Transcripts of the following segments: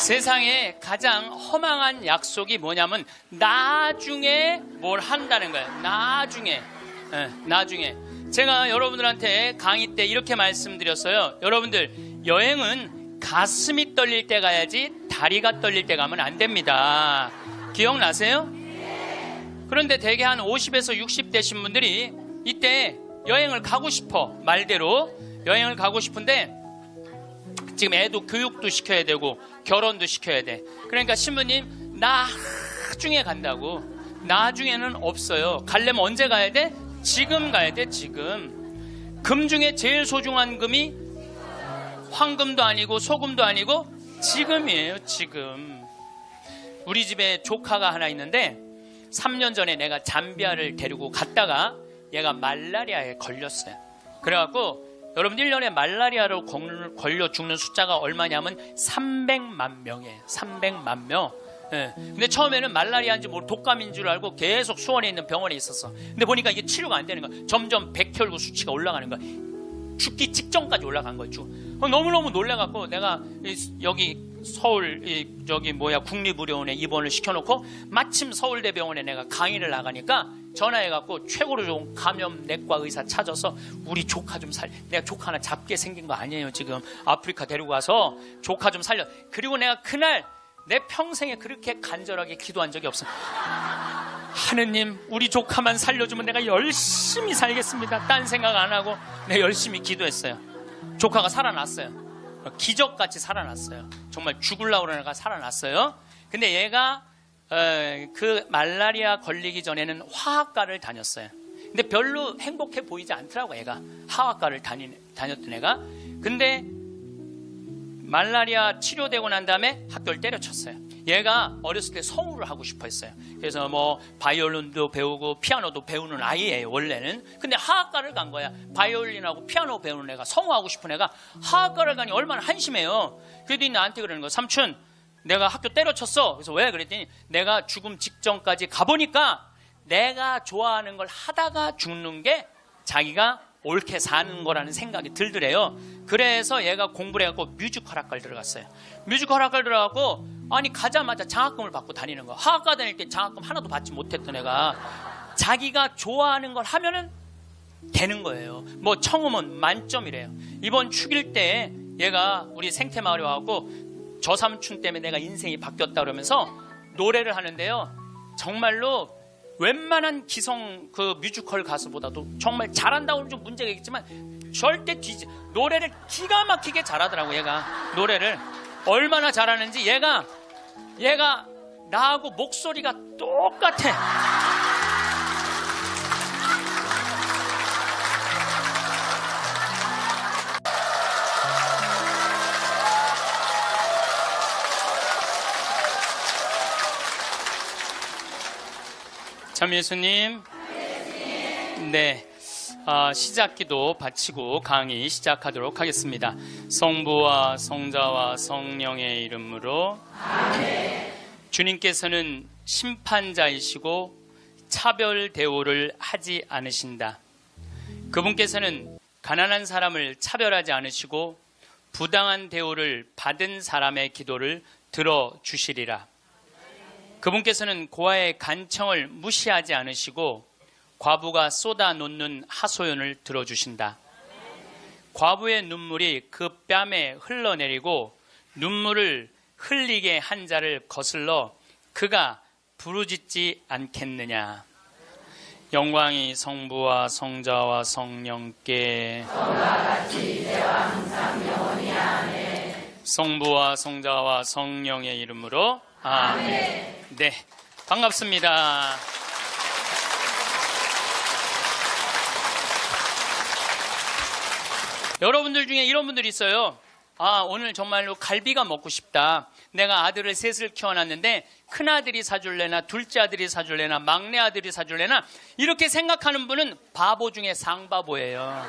세상에 가장 허망한 약속이 뭐냐면 나중에 뭘 한다는 거예요. 나중에. 나중에. 제가 여러분들한테 강의 때 이렇게 말씀드렸어요. 여러분들, 여행은 가슴이 떨릴 때 가야지 다리가 떨릴 때 가면 안 됩니다. 기억나세요? 그런데 대개 한 50에서 60 되신 분들이 이때 여행을 가고 싶어. 말대로 여행을 가고 싶은데 지금 애도 교육도 시켜야 되고 결혼도 시켜야 돼. 그러니까 신부님, 나중에 간다고. 나중에는 없어요. 가려면 언제 가야 돼? 지금 가야 돼. 지금. 금 중에 제일 소중한 금이 황금도 아니고 소금도 아니고 지금이에요. 지금. 우리 집에 조카가 하나 있는데 3년 전에 내가 잠비아를 데리고 갔다가 얘가 말라리아에 걸렸어요. 그래갖고 여러분, 1년에 말라리아로 걸려 죽는 숫자가 얼마냐면 300만 명이에요. 300만 명. 예. 근데 처음에는 말라리아인지 모르고 독감인 줄 알고 계속 수원에 있는 병원에 있었어. 근데 보니까 이게 치료가 안 되는 거야. 점점 백혈구 수치가 올라가는 거야. 죽기 직전까지 올라간 거야. 너무너무 놀래갖고 내가 여기 서울 국립의료원에 입원을 시켜놓고 마침 서울대병원에 내가 강의를 나가니까 전화해갖고 최고로 좋은 감염내과 의사 찾아서 우리 조카 좀 내가 조카 하나 잡게 생긴 거 아니에요. 지금 아프리카 데리고 가서 조카 좀 살려. 그리고 내가 그날 내 평생에 그렇게 간절하게 기도한 적이 없어. 하느님, 우리 조카만 살려주면 내가 열심히 살겠습니다. 딴 생각 안 하고 내가 열심히 기도했어요. 조카가 살아났어요. 기적같이 살아났어요. 정말 죽으려고 그러는 애가 살아났어요. 근데 얘가 그 말라리아 걸리기 전에는 화학과를 다녔어요. 근데 별로 행복해 보이지 않더라고. 애가 화학과를 다녔던 애가. 근데 말라리아 치료되고 난 다음에 학교를 때려쳤어요. 얘가 어렸을 때 성우를 하고 싶어 했어요. 그래서 뭐 바이올린도 배우고 피아노도 배우는 아이예요, 원래는. 근데 화학과를 간 거야. 바이올린하고 피아노 배우는 애가, 성우하고 싶은 애가 화학과를 가니 얼마나 한심해요. 그랬더니 나한테 그러는 거야. 삼촌, 내가 학교 때려쳤어. 그래서 왜? 그랬더니 내가 죽음 직전까지 가보니까 내가 좋아하는 걸 하다가 죽는 게 자기가 옳게 사는 거라는 생각이 들더래요. 그래서 얘가 공부를 해갖고 뮤지컬 학과를 들어갔어요. 뮤지컬 학과를 들어가고 아니 가자마자 장학금을 받고 다니는 거야. 화학과 다닐 때 장학금 하나도 받지 못했던 애가 자기가 좋아하는 걸 하면은 되는 거예요. 뭐 청음은 만점이래요. 이번 축일 때 얘가 우리 생태마을에 와갖고 저 삼촌 때문에 내가 인생이 바뀌었다 그러면서 노래를 하는데요. 정말로 웬만한 기성 그 뮤지컬 가수보다도 정말 잘한다고는 좀 문제가 있겠지만 절대 노래를 기가 막히게 잘하더라고. 얘가 노래를 얼마나 잘하는지 얘가 나하고 목소리가 똑같아. 참 예수님. 네. 시작기도 바치고 강의 시작하도록 하겠습니다. 성부와 성자와 성령의 이름으로 아멘. 주님께서는 심판자이시고 차별 대우를 하지 않으신다. 그분께서는 가난한 사람을 차별하지 않으시고 부당한 대우를 받은 사람의 기도를 들어주시리라. 그분께서는 고아의 간청을 무시하지 않으시고 과부가 쏟아놓는 하소연을 들어주신다. 과부의 눈물이 그 뺨에 흘러내리고 눈물을 흘리게 한 자를 거슬러 그가 부르짖지 않겠느냐. 영광이 성부와 성자와 성령께 같이 이제와 항상 영원히 아멘. 성부와 성자와 성령의 이름으로 아멘. 네, 반갑습니다. 여러분들 중에 이런 분들이 있어요. 오늘 정말로 갈비가 먹고 싶다. 내가 아들을 셋을 키워놨는데 큰아들이 사줄래나 둘째 아들이 사줄래나 막내 아들이 사줄래나 이렇게 생각하는 분은 바보 중에 상바보예요.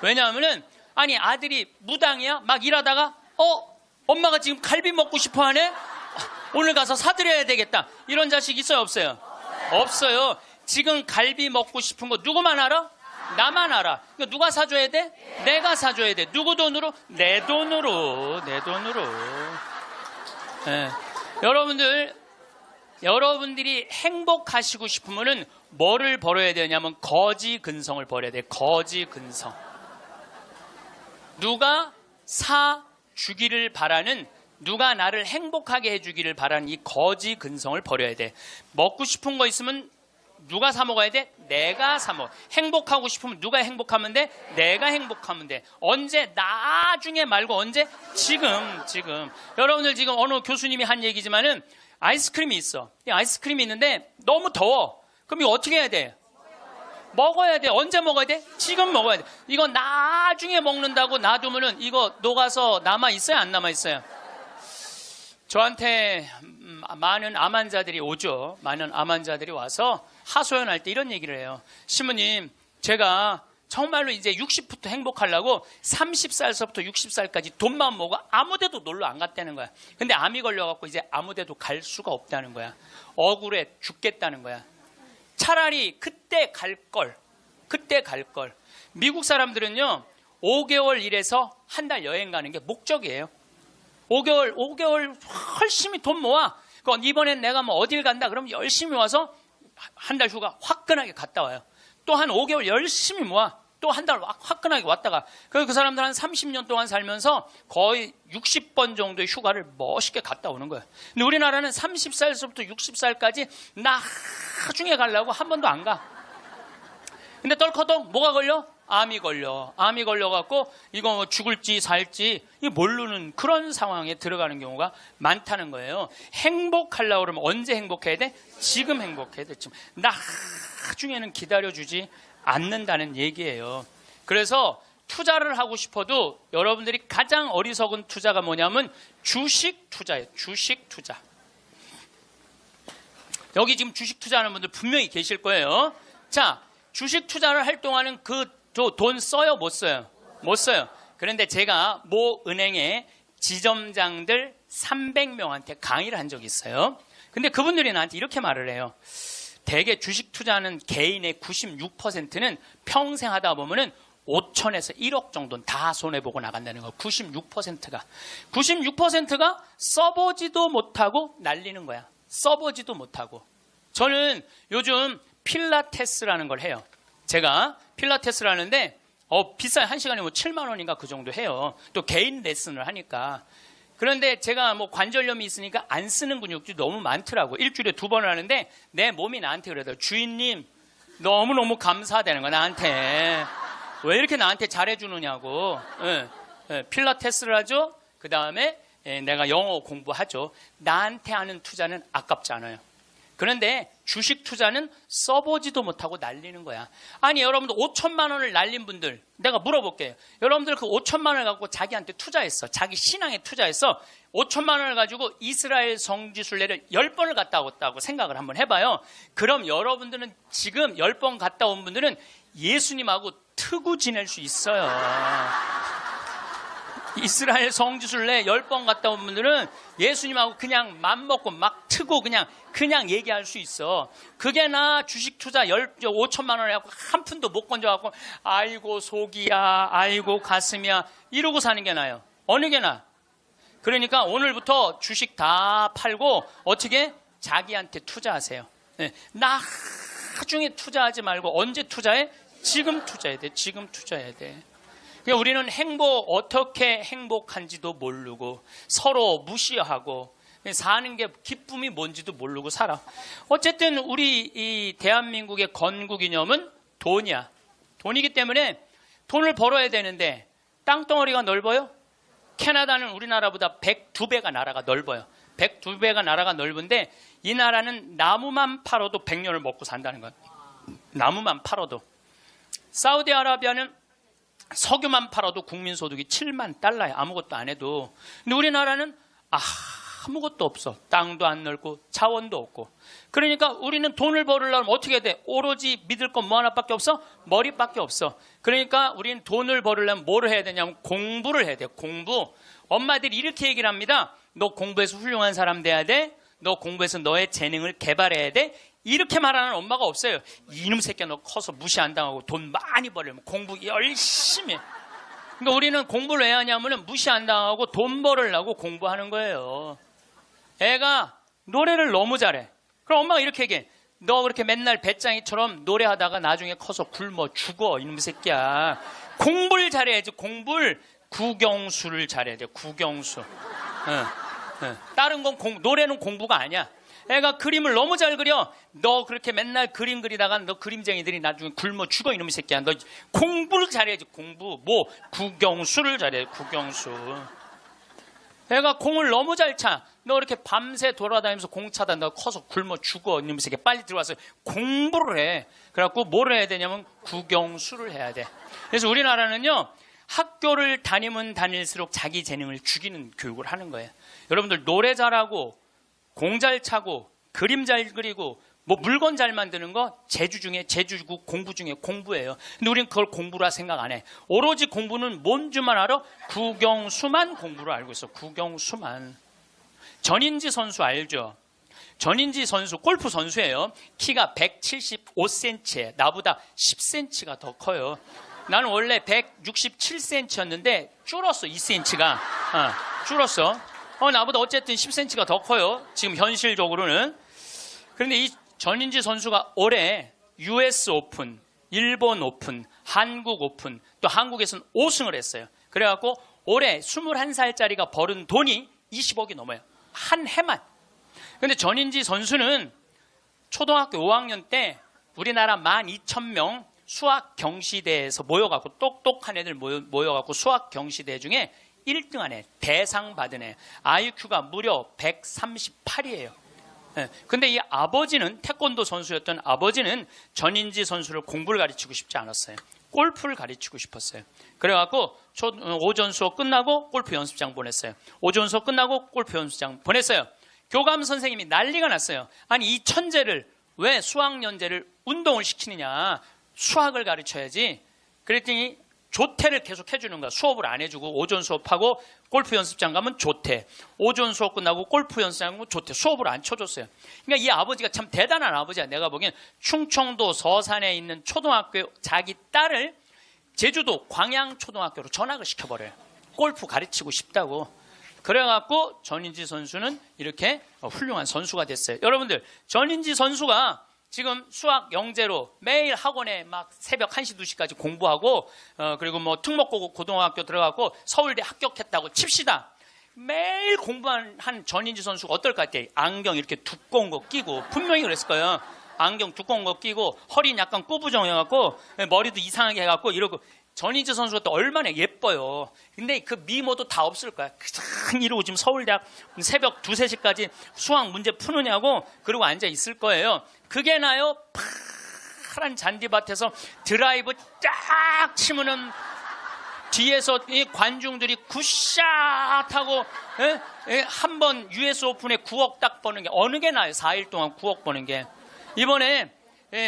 왜냐하면은 아니 아들이 무당이야? 막 일하다가 엄마가 지금 갈비 먹고 싶어 하네? 오늘 가서 사드려야 되겠다. 이런 자식 있어요, 없어요? 없어요. 지금 갈비 먹고 싶은 거 누구만 알아? 나만 알아. 그러니까 누가 사줘야 돼? 내가 사줘야 돼. 누구 돈으로? 내 돈으로. 예. 여러분들이 행복하시고 싶으면은 뭐를 버려야 되냐면 거지 근성을 버려야 돼. 거지 근성. 누가 사 주기를 바라는, 누가 나를 행복하게 해주기를 바라는 이 거지 근성을 버려야 돼. 먹고 싶은 거 있으면 누가 사 먹어야 돼? 내가 사 먹어. 행복하고 싶으면 누가 행복하면 돼? 내가 행복하면 돼. 언제? 나중에 말고 언제? 지금. 여러분들 지금 어느 교수님이 한 얘기지만은 아이스크림이 있어. 이 아이스크림이 있는데 너무 더워. 그럼 이거 어떻게 해야 돼? 먹어야 돼. 언제 먹어야 돼? 지금 먹어야 돼. 이거 나중에 먹는다고 놔두면은 이거 녹아서 남아 있어요? 안 남아 있어요? 저한테 많은 암 환자들이 오죠. 많은 암 환자들이 와서 하소연할 때 이런 얘기를 해요. 신부님, 제가 정말로 이제 60부터 행복하려고 30살서부터 60살까지 돈만 모으고 아무데도 놀러 안 갔다는 거야. 근데 암이 걸려갖고 이제 아무데도 갈 수가 없다는 거야. 억울해 죽겠다는 거야. 차라리 그때 갈 걸. 미국 사람들은요, 5개월 일해서 한 달 여행 가는 게 목적이에요. 5개월 열심히 돈 모아. 이번엔 내가 뭐 어딜 간다 그러면 열심히 와서 한 달 휴가 화끈하게 갔다 와요. 또 한 5개월 열심히 모아. 또 한 달 화끈하게 왔다가. 그 사람들 한 30년 동안 살면서 거의 60번 정도의 휴가를 멋있게 갔다 오는 거예요. 근데 우리나라는 30살부터 60살까지 나중에 가려고 한 번도 안 가. 근데 떨커덕 뭐가 걸려? 암이 걸려갖고 이거 뭐 죽을지 살지 모르는 그런 상황에 들어가는 경우가 많다는 거예요. 행복하려고 그러면 언제 행복해야 돼? 지금 행복해야 돼. 지금. 나중에는 기다려주지 않는다는 얘기예요. 그래서 투자를 하고 싶어도 여러분들이 가장 어리석은 투자가 뭐냐면 주식 투자예요. 주식 투자. 여기 지금 주식 투자하는 분들 분명히 계실 거예요. 자, 주식 투자를 할 동안은 돈 써요? 못 써요? 못 써요. 그런데 제가 모 은행의 지점장들 300명한테 강의를 한 적이 있어요. 근데 그분들이 나한테 이렇게 말을 해요. 대개 주식 투자하는 개인의 96%는 평생 하다 보면은 5천에서 1억 정도는 다 손해보고 나간다는 거. 96%가 써보지도 못하고 날리는 거야. 써보지도 못하고. 저는 요즘 필라테스라는 걸 해요. 제가 필라테스를 하는데 비싸요. 1시간에 뭐 7만 원인가 그 정도 해요. 또 개인 레슨을 하니까. 그런데 제가 뭐 관절염이 있으니까 안 쓰는 근육들이 너무 많더라고. 일주일에 2번을 하는데 내 몸이 나한테 그러더라고. 주인님 너무너무 감사하다는 거야. 나한테. 왜 이렇게 나한테 잘해주느냐고. 필라테스를 하죠. 그 다음에 내가 영어 공부하죠. 나한테 하는 투자는 아깝지 않아요. 그런데 주식 투자는 써보지도 못하고 날리는 거야. 아니 여러분들 5천만 원을 날린 분들 내가 물어볼게요. 여러분들 그 5천만 원을 갖고 자기한테 투자했어. 자기 신앙에 투자해서 5천만 원을 가지고 이스라엘 성지순례를 10번을 갔다 왔다고 생각을 한번 해봐요. 그럼 여러분들은 지금 10번 갔다 온 분들은 예수님하고 트고 지낼 수 있어요. 이스라엘 성지순례 10번 갔다 온 분들은 예수님하고 그냥 맘먹고 막 트고 그냥 얘기할 수 있어. 그게 나 주식 투자 5천만 원을 갖고 한 푼도 못 건져갖고 아이고 속이야, 아이고 가슴이야 이러고 사는 게 나아요. 어느 게 나아? 그러니까 오늘부터 주식 다 팔고 어떻게? 자기한테 투자하세요. 나중에 투자하지 말고 언제 투자해? 지금 투자해야 돼. 지금 투자해야 돼. 그러니까 우리는 어떻게 행복한지도 모르고 서로 무시하고 사는 게 기쁨이 뭔지도 모르고 살아. 어쨌든 우리 이 대한민국의 건국이념은 돈이야. 돈이기 때문에 돈을 벌어야 되는데 땅덩어리가 넓어요? 캐나다는 우리나라보다 102배가 나라가 넓어요. 102배가 나라가 넓은데 이 나라는 나무만 팔아도 100년을 먹고 산다는 거예요. 나무만 팔아도. 사우디아라비아는 석유만 팔아도 국민소득이 7만 달러야. 아무것도 안 해도. 근데 우리나라는 아무것도 없어. 땅도 안 넓고 자원도 없고. 그러니까 우리는 돈을 벌으려면 어떻게 돼? 오로지 믿을 건 뭐 하나밖에 없어? 머리밖에 없어. 그러니까 우리는 돈을 벌으려면 뭐를 해야 되냐면 공부를 해야 돼. 공부. 엄마들이 이렇게 얘기를 합니다. 너 공부해서 훌륭한 사람 돼야 돼. 너 공부해서 너의 재능을 개발해야 돼. 이렇게 말하는 엄마가 없어요. 이놈 새끼야 너 커서 무시 안 당하고 돈 많이 벌려면 공부 열심히 해. 그러니까 우리는 공부를 왜 하냐면 무시 안 당하고 돈 벌으려고 공부하는 거예요. 애가 노래를 너무 잘해. 그럼 엄마가 이렇게 얘기해. 너 그렇게 맨날 배짱이처럼 노래하다가 나중에 커서 굶어 죽어 이놈 새끼야. 공부를 잘해야지. 공부를 국영수를 잘해야 돼. 국영수. 다른 건 노래는 공부가 아니야. 애가 그림을 너무 잘 그려. 너 그렇게 맨날 그림 그리다가 너 그림쟁이들이 나중에 굶어 죽어 이놈 새끼야. 너 공부를 잘해야지. 공부. 뭐 국영수를 잘해. 국영수. 애가 공을 너무 잘 차. 너 이렇게 밤새 돌아다니면서 공 차다. 너 커서 굶어 죽어. 이놈 새끼 빨리 들어와서 공부를 해. 그래갖고 뭘 해야 되냐면 국영수를 해야 돼. 그래서 우리나라는요. 학교를 다니면 다닐수록 자기 재능을 죽이는 교육을 하는 거예요. 여러분들 노래 잘하고 공 잘 차고 그림 잘 그리고 뭐 물건 잘 만드는 거 제주고 공부 중에 공부예요. 근데 우리는 그걸 공부라 생각 안 해. 오로지 공부는 뭔 줄만 알아? 국영수만 공부를 알고 있어. 국영수만. 전인지 선수 알죠? 전인지 선수 골프 선수예요. 키가 175cm에 나보다 10cm가 더 커요. 나는 원래 167cm였는데 줄었어. 2cm가 줄었어. 나보다 어쨌든 10cm가 더 커요. 지금 현실적으로는. 그런데 이 전인지 선수가 올해 US 오픈, 일본 오픈, 한국 오픈, 또 한국에서는 5승을 했어요. 그래갖고 올해 21살짜리가 벌은 돈이 20억이 넘어요. 한 해만. 근데 전인지 선수는 초등학교 5학년 때 우리나라 12,000명 수학 경시대에서 모여갖고 똑똑한 애들 모여갖고 수학 경시대 중에 1등한 애, 대상 받은 애, IQ가 무려 138이에요. 근데 이 아버지는 태권도 선수였던 아버지는 전인지 선수를 공부를 가르치고 싶지 않았어요. 골프를 가르치고 싶었어요. 그래갖고 오전 수업 끝나고 골프 연습장 보냈어요. 오전 수업 끝나고 골프 연습장 보냈어요. 교감 선생님이 난리가 났어요. 아니 이 천재를 왜 수학연재를 운동을 시키느냐. 수학을 가르쳐야지. 그랬더니 조퇴를 계속 해주는 거야. 수업을 안 해주고 오전 수업하고 골프 연습장 가면 조퇴. 오전 수업 끝나고 골프 연습장 가면 조퇴. 수업을 안 쳐줬어요. 그러니까 이 아버지가 참 대단한 아버지야. 내가 보기엔 충청도 서산에 있는 초등학교 자기 딸을 제주도 광양초등학교로 전학을 시켜버려요. 골프 가르치고 싶다고. 그래갖고 전인지 선수는 이렇게 훌륭한 선수가 됐어요. 여러분들 전인지 선수가 지금 수학 영재로 매일 학원에 막 새벽 1시, 2시까지 공부하고 그리고 뭐 특목고등학교 들어가고 서울대 합격했다고 칩시다. 매일 공부한 전인지 선수가 어떨 것 같아요? 안경 이렇게 두꺼운 거 끼고 분명히 그랬을 거예요. 안경 두꺼운 거 끼고 허리는 약간 꾸부정해갖고 머리도 이상하게 해갖고 이러고 전인지 선수가 또 얼마나 예뻐요. 근데 그 미모도 다 없을 거야. 그냥 이러고 지금 서울대학 새벽 2, 3시까지 수학 문제 푸느냐고 그러고 앉아 있을 거예요. 그게 나요. 파란 잔디밭에서 드라이브 쫙 치면은 뒤에서 이 관중들이 굿샷 하고 한 번 US 오픈에 9억 딱 버는 게 어느 게 나요? 4일 동안 9억 버는 게. 이번에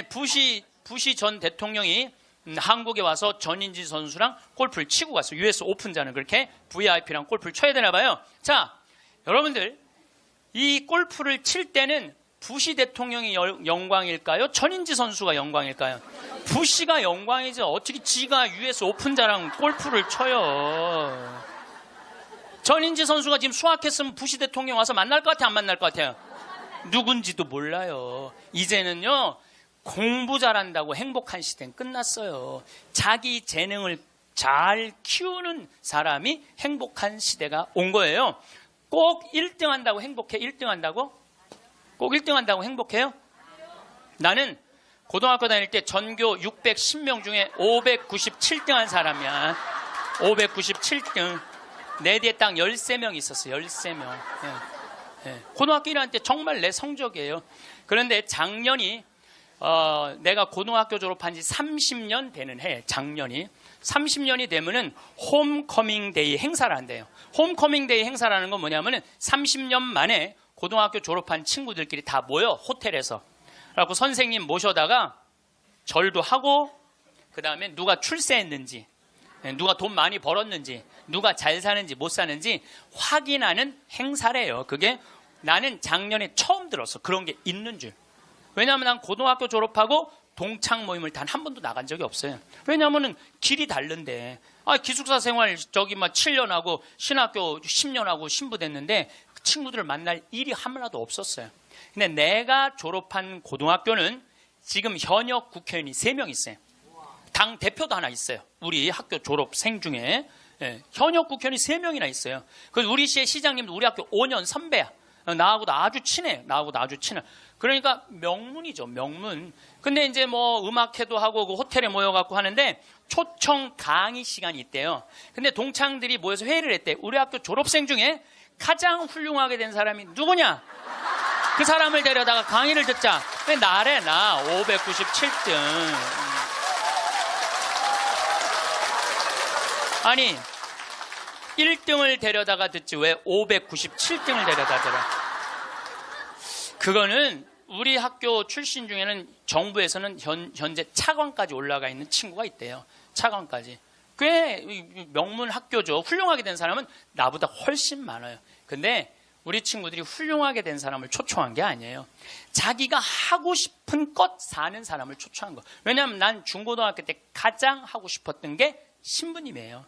부시 전 대통령이 한국에 와서 전인지 선수랑 골프를 치고 갔어요. US 오픈자는 그렇게 VIP랑 골프를 쳐야 되나 봐요. 자, 여러분들 이 골프를 칠 때는 부시 대통령이 영광일까요? 전인지 선수가 영광일까요? 부시가 영광이죠. 어떻게 지가 US 오픈자랑 골프를 쳐요. 전인지 선수가 지금 수학했으면 부시 대통령 와서 만날 것 같아요? 안 만날 것 같아요? 누군지도 몰라요. 이제는요. 공부 잘한다고 행복한 시대는 끝났어요. 자기 재능을 잘 키우는 사람이 행복한 시대가 온 거예요. 꼭 1등 한다고 행복해? 1등 한다고? 꼭 1등 한다고 행복해요? 나는 고등학교 다닐 때 전교 610명 중에 597등 한 사람이야. 597등. 내 뒤에 딱 13명 있었어. 13명. 고등학교 1학년 때 정말 내 성적이에요. 그런데 작년이 내가 고등학교 졸업한 지 30년 되는 해, 작년이. 30년이 되면은 홈커밍 데이 행사를 한대요. 홈커밍 데이 행사라는 건 뭐냐면은 30년 만에 고등학교 졸업한 친구들끼리 다 모여, 호텔에서. 그래갖고 선생님 모셔다가 절도 하고, 그 다음에 누가 출세했는지, 누가 돈 많이 벌었는지, 누가 잘 사는지 못 사는지 확인하는 행사래요. 그게 나는 작년에 처음 들었어. 그런 게 있는 줄. 왜냐하면 난 고등학교 졸업하고 동창 모임을 단 한 번도 나간 적이 없어요. 왜냐하면 길이 다른데. 기숙사 생활 저기 막 7년 하고 신학교 10년 하고 신부 됐는데 친구들을 만날 일이 하나도 없었어요. 근데 내가 졸업한 고등학교는 지금 현역 국회의원이 3명 있어요. 당 대표도 하나 있어요. 우리 학교 졸업생 중에. 예, 현역 국회의원이 3명이나 있어요. 그래서 우리 시의 시장님도 우리 학교 5년 선배야. 나하고도 아주 친해. 그러니까 명문이죠, 명문. 근데 이제 뭐 음악회도 하고 그 호텔에 모여갖고 하는데 초청 강의 시간이 있대요. 근데 동창들이 모여서 회의를 했대. 우리 학교 졸업생 중에 가장 훌륭하게 된 사람이 누구냐? 그 사람을 데려다가 강의를 듣자. 왜 나래, 나 597등. 아니 1등을 데려다가 듣지 왜 597등을 데려다 들어. 그거는 우리 학교 출신 중에는 정부에서는 현재 차관까지 올라가 있는 친구가 있대요. 차관까지. 꽤 명문 학교죠. 훌륭하게 된 사람은 나보다 훨씬 많아요. 근데 우리 친구들이 훌륭하게 된 사람을 초청한 게 아니에요. 자기가 하고 싶은 것 사는 사람을 초청한 거. 왜냐하면 난 중고등학교 때 가장 하고 싶었던 게 신부님이에요.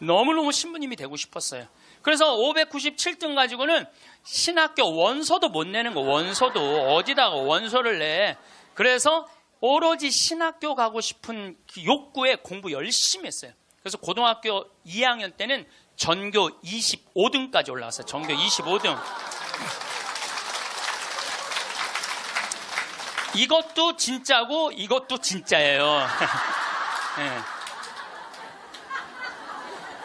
너무너무 신부님이 되고 싶었어요. 그래서 597등 가지고는 신학교 원서도 못 내는 거. 원서도 어디다가 원서를 내. 그래서 오로지 신학교 가고 싶은 그 욕구에 공부 열심히 했어요. 그래서 고등학교 2학년 때는 전교 25등까지 올라왔어요. 전교 25등. 이것도 진짜고 이것도 진짜예요. 네.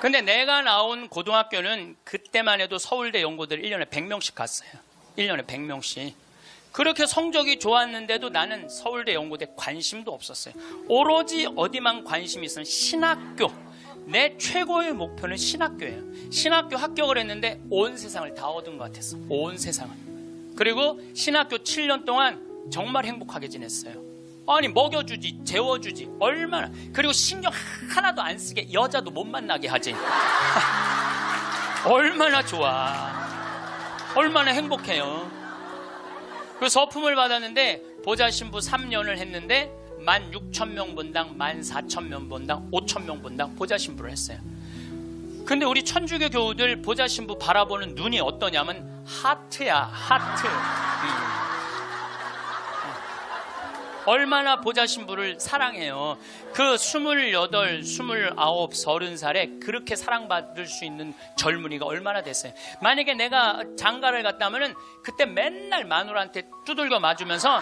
근데 내가 나온 고등학교는 그때만 해도 서울대 연고들 1년에 100명씩 갔어요. 1년에 100명씩. 그렇게 성적이 좋았는데도 나는 서울대 연고대 관심도 없었어요. 오로지 어디만 관심이 있었는 신학교. 내 최고의 목표는 신학교예요. 신학교 합격을 했는데 온 세상을 다 얻은 것 같았어. 온 세상을. 그리고 신학교 7년 동안 정말 행복하게 지냈어요. 아니 먹여주지, 재워주지, 얼마나. 그리고 신경 하나도 안 쓰게 여자도 못 만나게 하지. 얼마나 좋아. 얼마나 행복해요. 그 서품을 받았는데 보좌 신부 3년을 했는데 16,000명 본당, 14,000명 본당, 5,000명 본당 보좌 신부를 했어요. 근데 우리 천주교 교우들 보좌 신부 바라보는 눈이 어떠냐면 하트야, 하트. 얼마나 보좌 신부를 사랑해요. 그 28, 29, 30살에 그렇게 사랑받을 수 있는 젊은이가 얼마나 됐어요. 만약에 내가 장가를 갔다면은 그때 맨날 마누라한테 두들겨 맞으면서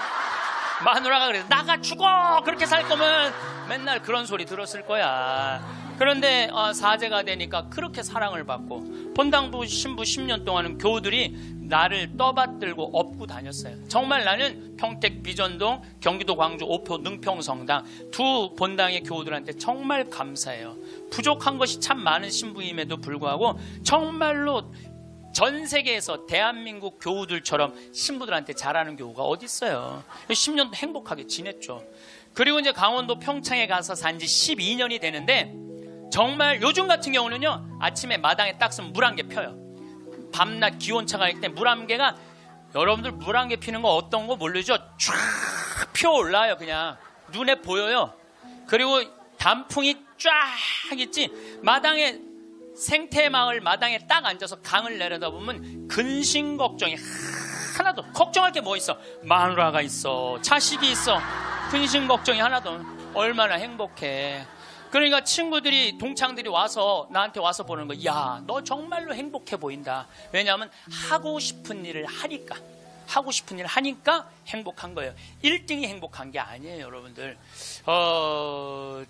마누라가 그래서 나가 죽어 그렇게 살 거면 맨날 그런 소리 들었을 거야. 그런데 사제가 되니까 그렇게 사랑을 받고 본당부 신부 10년 동안은 교우들이 나를 떠받들고 업고 다녔어요. 정말 나는 평택 비전동, 경기도 광주 오표 능평성당 두 본당의 교우들한테 정말 감사해요. 부족한 것이 참 많은 신부임에도 불구하고 정말로 전 세계에서 대한민국 교우들처럼 신부들한테 잘하는 교우가 어디 있어요. 10년 행복하게 지냈죠. 그리고 이제 강원도 평창에 가서 산 지 12년이 되는데 정말 요즘 같은 경우는요, 아침에 마당에 딱 쓰면 물안개 펴요. 밤낮 기온차가 있기 때문에 물안개가, 여러분들 물안개 피는 거 어떤 거 모르죠? 쫙 피어올라요. 그냥 눈에 보여요. 그리고 단풍이 쫙 있지. 마당에 생태마을 마당에 딱 앉아서 강을 내려다보면 근심 걱정이 하나도, 걱정할 게 뭐 있어? 마누라가 있어, 자식이 있어, 근심 걱정이 하나도. 얼마나 행복해. 그러니까 친구들이, 동창들이 와서 나한테 와서 보는 거, 야, 너 정말로 행복해 보인다. 왜냐하면 하고 싶은 일을 하니까. 하고 싶은 일을 하니까 행복한 거예요. 1등이 행복한 게 아니에요, 여러분들.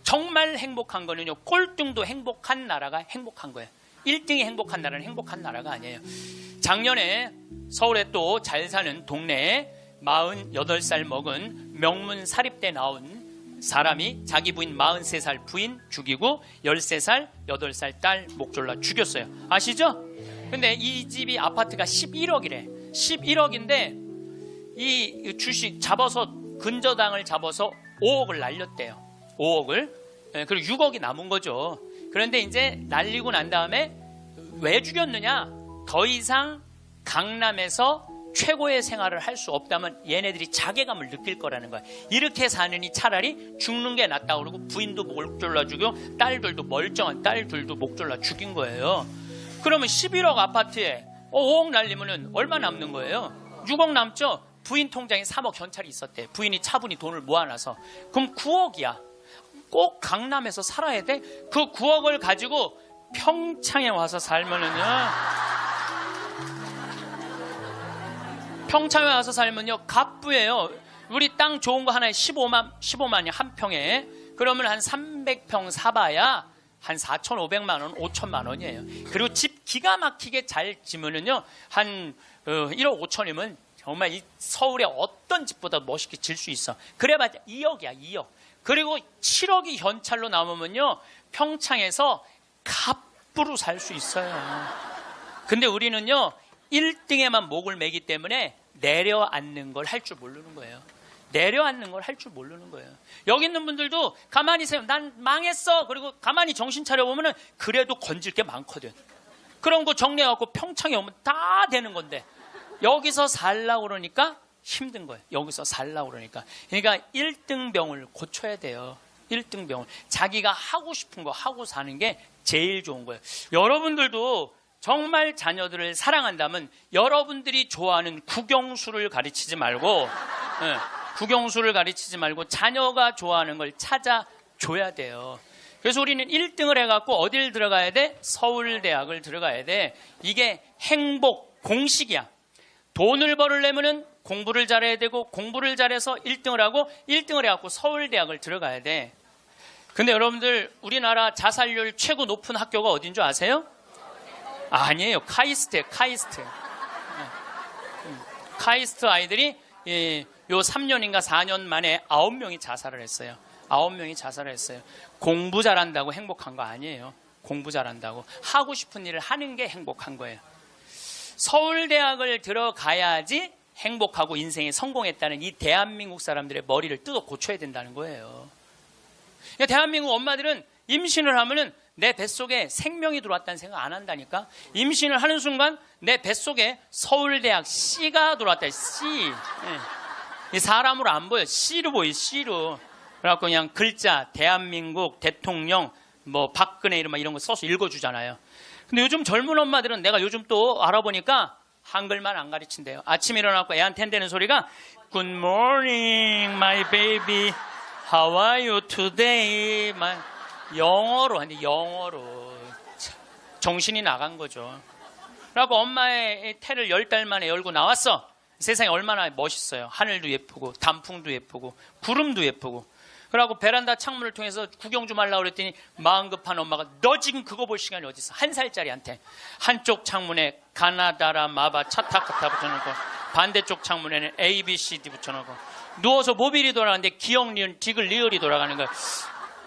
정말 행복한 거는요, 꼴등도 행복한 나라가 행복한 거예요. 1등이 행복한 나라는 행복한 나라가 아니에요. 작년에 서울에 또 잘 사는 동네에 48살 먹은 명문 사립대 나온 사람이 자기 부인 43살 부인 죽이고 13살, 8살 딸 목 졸라 죽였어요. 아시죠? 근데 이 집이 아파트가 11억이래. 11억인데 이 주식 잡아서, 근저당을 잡아서 5억을 날렸대요. 5억을. 그리고 6억이 남은 거죠. 그런데 이제 날리고 난 다음에 왜 죽였느냐? 더 이상 강남에서 최고의 생활을 할 수 없다면 얘네들이 자괴감을 느낄 거라는 거야. 이렇게 사느니 차라리 죽는 게 낫다 그러고 부인도 목 졸라 죽여, 딸들도, 멀쩡한 딸들도 목 졸라 죽인 거예요. 그러면 11억 아파트에 5억 날리면은 얼마 남는 거예요? 6억 남죠? 부인 통장에 3억 현찰이 있었대. 부인이 차분히 돈을 모아놔서. 그럼 9억이야. 꼭 강남에서 살아야 돼? 그 9억을 가지고 평창에 와서 살면은요. 평창에 와서 살면요. 갑부예요. 우리 땅 좋은 거 하나에 15만이 한 평에. 그러면 한 300평 사봐야 한 4,500만 원, 5천만 원이에요. 그리고 집 기가 막히게 잘 지면은요. 한 1억 5천이면 정말 이 서울의 어떤 집보다 멋있게 질 수 있어. 그래봤자 2억이야, 2억. 그리고 7억이 현찰로 남으면요. 평창에서 갑부로 살 수 있어요. 근데 우리는요. 1등에만 목을 매기 때문에 내려앉는 걸 할 줄 모르는 거예요. 내려앉는 걸 할 줄 모르는 거예요. 여기 있는 분들도 가만히 있어요. 난 망했어. 그리고 가만히 정신 차려보면은 그래도 건질 게 많거든. 그런 거 정리해갖고 평창에 오면 다 되는 건데 여기서 살라고 그러니까 힘든 거예요. 여기서 살라고 그러니까. 그러니까 1등병을 고쳐야 돼요. 1등병을. 자기가 하고 싶은 거 하고 사는 게 제일 좋은 거예요. 여러분들도 정말 자녀들을 사랑한다면 여러분들이 좋아하는 국영수를 가르치지 말고 국영수를 가르치지 말고 자녀가 좋아하는 걸 찾아줘야 돼요. 그래서 우리는 1등을 해갖고 어딜 들어가야 돼? 서울대학을 들어가야 돼. 이게 행복 공식이야. 돈을 벌으려면은 공부를 잘해야 되고 공부를 잘해서 1등을 하고 1등을 해갖고 서울대학을 들어가야 돼. 근데 여러분들 우리나라 자살률 최고 높은 학교가 어딘 줄 아세요? 아니에요. 카이스트예요. 카이스트. 카이스트 아이들이 요 3년인가 4년 만에 9명이 자살을 했어요. 9명이 자살을 했어요. 공부 잘한다고 행복한 거 아니에요. 공부 잘한다고. 하고 싶은 일을 하는 게 행복한 거예요. 서울대학을 들어가야지 행복하고 인생에 성공했다는 이 대한민국 사람들의 머리를 뜯어 고쳐야 된다는 거예요. 그러니까 대한민국 엄마들은 임신을 하면은 내 뱃속에 생명이 들어왔다는 생각 안 한다니까. 임신을 하는 순간 내 뱃속에 서울대학 C가 들어왔다. C. 이 사람으로 안 보여. C로 보여. C로. 그래갖고 그냥 글자 대한민국 대통령 뭐 박근혜 이런 거 써서 읽어주잖아요. 근데 요즘 젊은 엄마들은 내가 요즘 또 알아보니까 한글만 안 가르친대요. 아침에 일어나고 애한테 한다는 소리가 Good morning, my baby. How are you today? 영어로 하는데 영어로. 정신이 나간 거죠. 그래갖고 엄마의 태를 10달 만에 열고 나왔어. 세상이 얼마나 멋있어요. 하늘도 예쁘고 단풍도 예쁘고 구름도 예쁘고. 그래갖고 베란다 창문을 통해서 구경 좀 하려고 그랬더니 마음 급한 엄마가 너 지금 그거 볼 시간이 어디 있어. 1살짜리한테 한쪽 창문에 가나다라 마바 차타카타 붙여놓고 반대쪽 창문에는 A, B, C, D 붙여놓고 누워서 모빌이 돌아가는데 기억, 니은, 디귿, 리을이 돌아가는 거예요.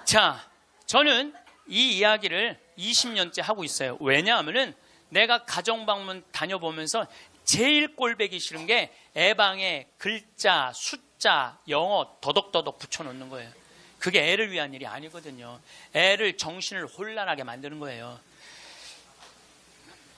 자, 저는 이 이야기를 20년째 하고 있어요. 왜냐하면은 내가 가정방문 다녀보면서 제일 꼴배기 싫은 게 애방에 글자, 숫자, 영어 더덕더덕 붙여놓는 거예요. 그게 애를 위한 일이 아니거든요. 애를 정신을 혼란하게 만드는 거예요.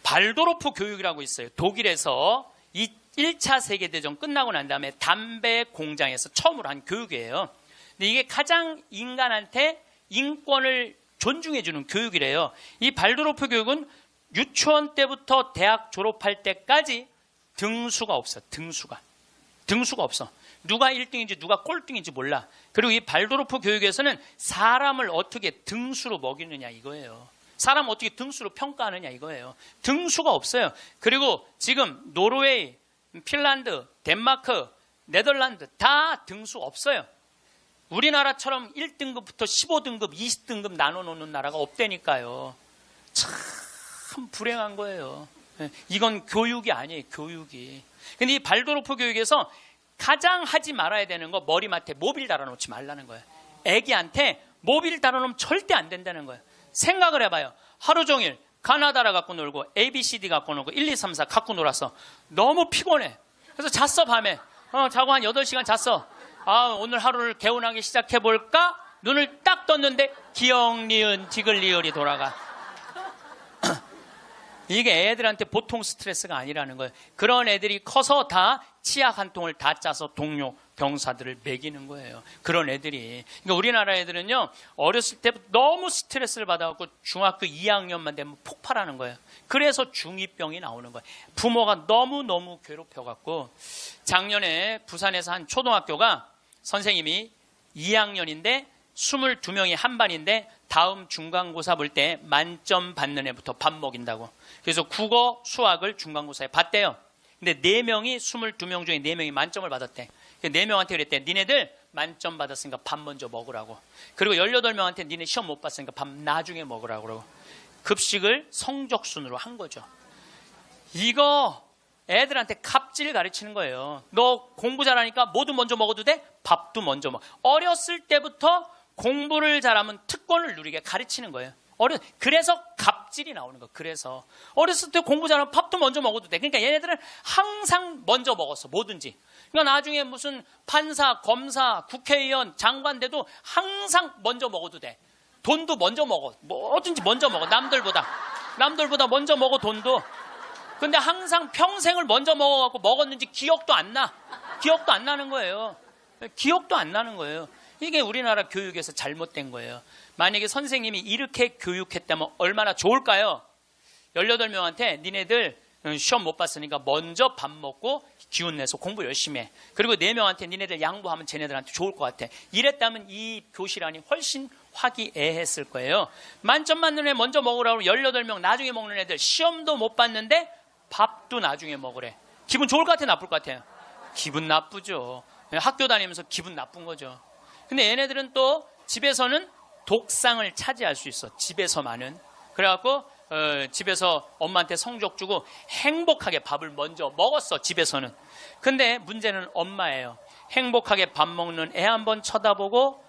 발도르프 교육이라고 있어요. 독일에서 이 1차 세계대전 끝나고 난 다음에 담배 공장에서 처음으로 한 교육이에요. 근데 이게 가장 인간한테 인권을 존중해주는 교육이래요. 이 발도르프 교육은 유치원 때부터 대학 졸업할 때까지 등수가 없어. 등수가 없어. 누가 1등인지 누가 꼴등인지 몰라. 그리고 이 발도르프 교육에서는 사람을 어떻게 등수로 먹이느냐 이거예요. 사람 어떻게 등수로 평가하느냐 이거예요. 등수가 없어요. 그리고 지금 노르웨이, 핀란드, 덴마크, 네덜란드 다 등수 없어요. 우리나라처럼 1등급부터 15등급, 20등급 나눠놓는 나라가 없다니까요. 참 불행한 거예요. 이건 교육이 아니에요. 교육이. 근데 이 발도르프 교육에서 가장 하지 말아야 되는 거 머리맡에 모빌 달아놓지 말라는 거예요. 애기한테 모빌 달아놓으면 절대 안 된다는 거예요. 생각을 해봐요. 하루 종일 가나다라 갖고 놀고 ABCD 갖고 놀고 1, 2, 3, 4 갖고 놀았어. 너무 피곤해. 그래서 잤어 밤에. 자고 한 8시간 잤어. 오늘 하루를 개운하게 시작해볼까? 눈을 딱 떴는데 기억, 니은, 디귿, 리을이 돌아가. 이게 애들한테 보통 스트레스가 아니라는 거예요. 그런 애들이 커서 다 치약 한 통을 다 짜서 동료 병사들을 먹이는 거예요. 그런 애들이. 그러니까 우리나라 애들은요, 어렸을 때부터 너무 스트레스를 받아갖고 중학교 2학년만 되면 폭발하는 거예요. 그래서 중2병이 나오는 거예요. 부모가 너무너무 괴롭혀갖고. 작년에 부산에서 한 초등학교가 선생님이 2학년인데 22명이 한 반인데 다음 중간고사 볼 때 만점 받는 애부터 밥 먹인다고. 그래서 국어, 수학을 중간고사에 받대요. 근데 4명이 22명 중에 4명이 만점을 받았대. 4명한테 그랬대. 니네들 만점 받았으니까 밥 먼저 먹으라고. 그리고 18명한테 니네 시험 못 봤으니까 밥 나중에 먹으라고. 그러고 급식을 성적순으로 한 거죠. 이거 애들한테 갑질 가르치는 거예요. 너 공부 잘하니까 뭐도 먼저 먹어도 돼? 밥도 먼저 먹어. 어렸을 때부터 공부를 잘하면 특권을 누리게 가르치는 거예요. 그래서 갑질이 나오는 거예요. 그래서 어렸을 때 공부 잘하면 밥도 먼저 먹어도 돼. 그러니까 얘네들은 항상 먼저 먹었어. 뭐든지. 그러니까 나중에 무슨 판사, 검사, 국회의원, 장관 돼도 항상 먼저 먹어도 돼. 돈도 먼저 먹어. 뭐든지 먼저 먹어. 남들보다 먼저 먹어, 돈도. 근데 항상 평생을 먼저 먹어갖고 먹었는지 기억도 안 나. 기억도 안 나는 거예요. 기억도 안 나는 거예요. 이게 우리나라 교육에서 잘못된 거예요. 만약에 선생님이 이렇게 교육했다면 얼마나 좋을까요? 18명한테 니네들 시험 못 봤으니까 먼저 밥 먹고 기운 내서 공부 열심히 해. 그리고 4명한테 니네들 양보하면 쟤네들한테 좋을 것 같아. 이랬다면 이 교실 안이 훨씬 화기애애했을 거예요. 만점 맞는 애 먼저 먹으라고 18명 나중에 먹는 애들 시험도 못 봤는데 밥도 나중에 먹으래. 기분 좋을 것 같아, 나쁠 것 같아요? 기분 나쁘죠. 학교 다니면서 기분 나쁜 거죠. 근데 얘네들은 또 집에서는 독상을 차지할 수 있어. 집에서만은. 그래갖고 집에서 엄마한테 성적 주고 행복하게 밥을 먼저 먹었어. 집에서는. 근데 문제는 엄마예요. 행복하게 밥 먹는 애 한번 쳐다보고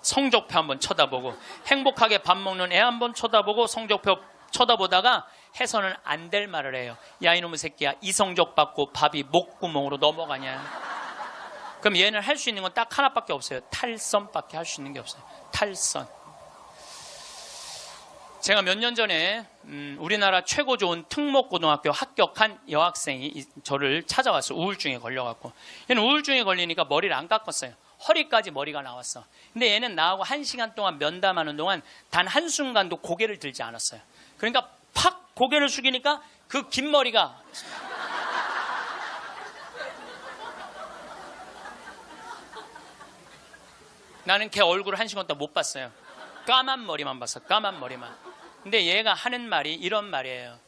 성적표 한번 쳐다보고 행복하게 밥 먹는 애 한번 쳐다보고 성적표 쳐다보다가 해서는 안 될 말을 해요. 야, 이놈의 새끼야, 이 성적 받고 밥이 목구멍으로 넘어가냐. 그럼 얘는 할 수 있는 건 딱 하나밖에 없어요. 탈선밖에 할 수 있는 게 없어요. 탈선. 제가 몇 년 전에 우리나라 최고 좋은 특목고등학교 합격한 여학생이 저를 찾아왔어요. 우울증에 걸려갖고. 얘는 우울증에 걸리니까 머리를 안 깎았어요. 허리까지 머리가 나왔어. 근데 얘는 나하고 1시간 동안 면담하는 동안 단 한순간도 고개를 들지 않았어요. 그러니까 팍 고개를 숙이니까 그 긴 머리가 나는 걔 얼굴을 1시간 동안 못 봤어요. 까만 머리만 봤어. 까만 머리만. 근데 얘가 하는 말이 이런 말이에요.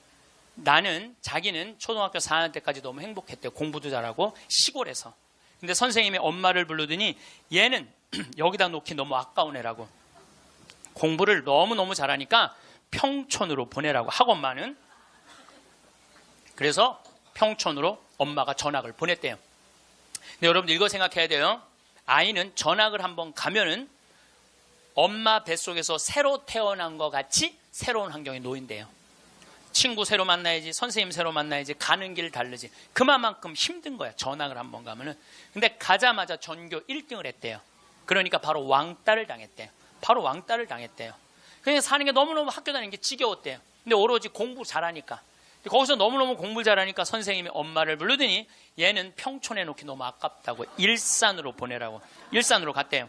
자기는 초등학교 4학년 때까지 너무 행복했대요. 공부도 잘하고 시골에서. 근데 선생님이 엄마를 부르더니 얘는 여기다 놓기 너무 아까운 애라고. 공부를 너무너무 잘하니까 평촌으로 보내라고, 학원만은. 그래서 평촌으로 엄마가 전학을 보냈대요. 근데 여러분들 이거 생각해야 돼요. 아이는 전학을 한번 가면은 엄마 뱃속에서 새로 태어난 것 같이 새로운 환경에 놓인대요. 친구 새로 만나야지, 선생님 새로 만나야지, 가는 길 다르지. 그만큼 힘든 거야, 전학을 한번 가면은. 근데 가자마자 전교 1등을 했대요. 그러니까 바로 왕따를 당했대요. 바로 왕따를 당했대요. 그냥 사는 게 너무너무 학교 다니는 게 지겨웠대요. 근데 오로지 공부 잘하니까. 거기서 너무너무 공부 잘하니까 선생님이 엄마를 부르더니 얘는 평촌에 놓기 너무 아깝다고 일산으로 보내라고. 일산으로 갔대요.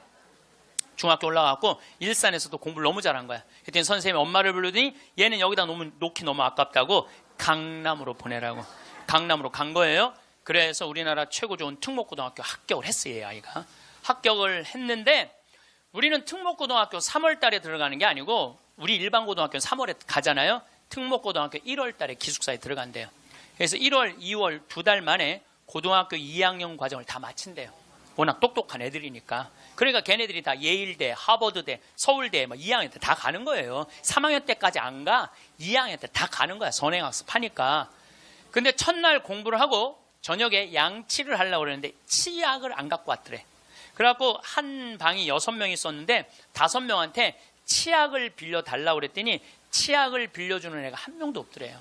중학교 올라가고 일산에서도 공부를 너무 잘한 거야. 그랬더니 선생님이 엄마를 부르더니 얘는 여기다 놓기 너무 아깝다고 강남으로 보내라고. 강남으로 간 거예요. 그래서 우리나라 최고 좋은 특목고등학교 합격을 했어요. 이 아이가. 합격을 했는데 우리는 특목고등학교 3월 달에 들어가는 게 아니고 우리 일반 고등학교는 3월에 가잖아요. 특목고등학교 1월 달에 기숙사에 들어간대요. 그래서 1월, 2월 2달 만에 고등학교 2학년 과정을 다 마친대요. 워낙 똑똑한 애들이니까. 그러니까 걔네들이 다 예일대, 하버드대, 서울대 2학년 때 다 가는 거예요. 3학년 때까지 안 가. 2학년 때 다 가는 거야. 선행학습 하니까. 근데 첫날 공부를 하고 저녁에 양치를 하려고 그랬는데 치약을 안 갖고 왔더래. 그래갖고 한 방이 6명이 있었는데 5명한테 치약을 빌려달라고 그랬더니 치약을 빌려주는 애가 한 명도 없더래요.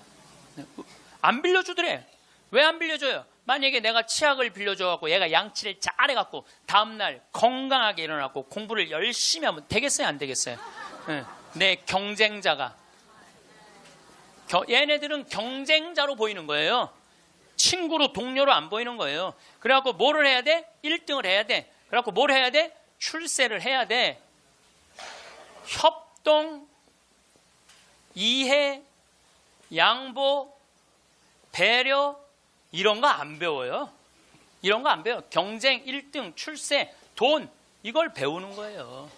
안 빌려주더래. 왜 안 빌려줘요? 만약에 내가 치약을 빌려줘갖고 얘가 양치를 잘해갖고 다음날 건강하게 일어나고 공부를 열심히 하면 되겠어요? 안 되겠어요? 내 경쟁자가 얘네들은 경쟁자로 보이는 거예요. 친구로, 동료로 안 보이는 거예요. 그래갖고 뭐를 해야 돼? 1등을 해야 돼. 그래갖고 뭘 해야 돼? 출세를 해야 돼. 협동, 이해, 양보, 배려, 이런 거 안 배워요. 이런 거 안 배워요. 경쟁, 1등, 출세, 돈, 이걸 배우는 거예요.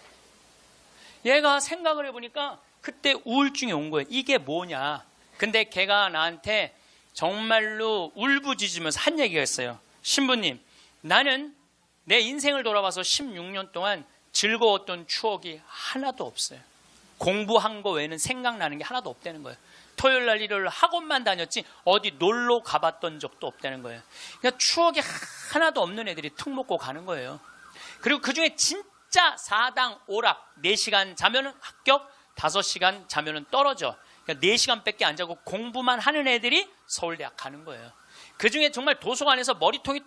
얘가 생각을 해보니까 그때 우울증이 온 거예요. 이게 뭐냐. 근데 걔가 나한테 정말로 울부짖으면서 한 얘기가 있어요. 신부님, 나는 내 인생을 돌아봐서 16년 동안 즐거웠던 추억이 하나도 없어요. 공부한 거 외에는 생각나는 게 하나도 없다는 거예요. 토요일 날 일요일 학원만 다녔지 어디 놀러 가봤던 적도 없다는 거예요. 그러니까 추억이 하나도 없는 애들이 툭 먹고 가는 거예요. 그리고 그중에 진짜 4당 오락 4시간 자면은 합격, 5시간 자면은 떨어져. 그러니까 4시간밖에 안 자고 공부만 하는 애들이 서울대학 가는 거예요. 그중에 정말 도서관에서 머리통이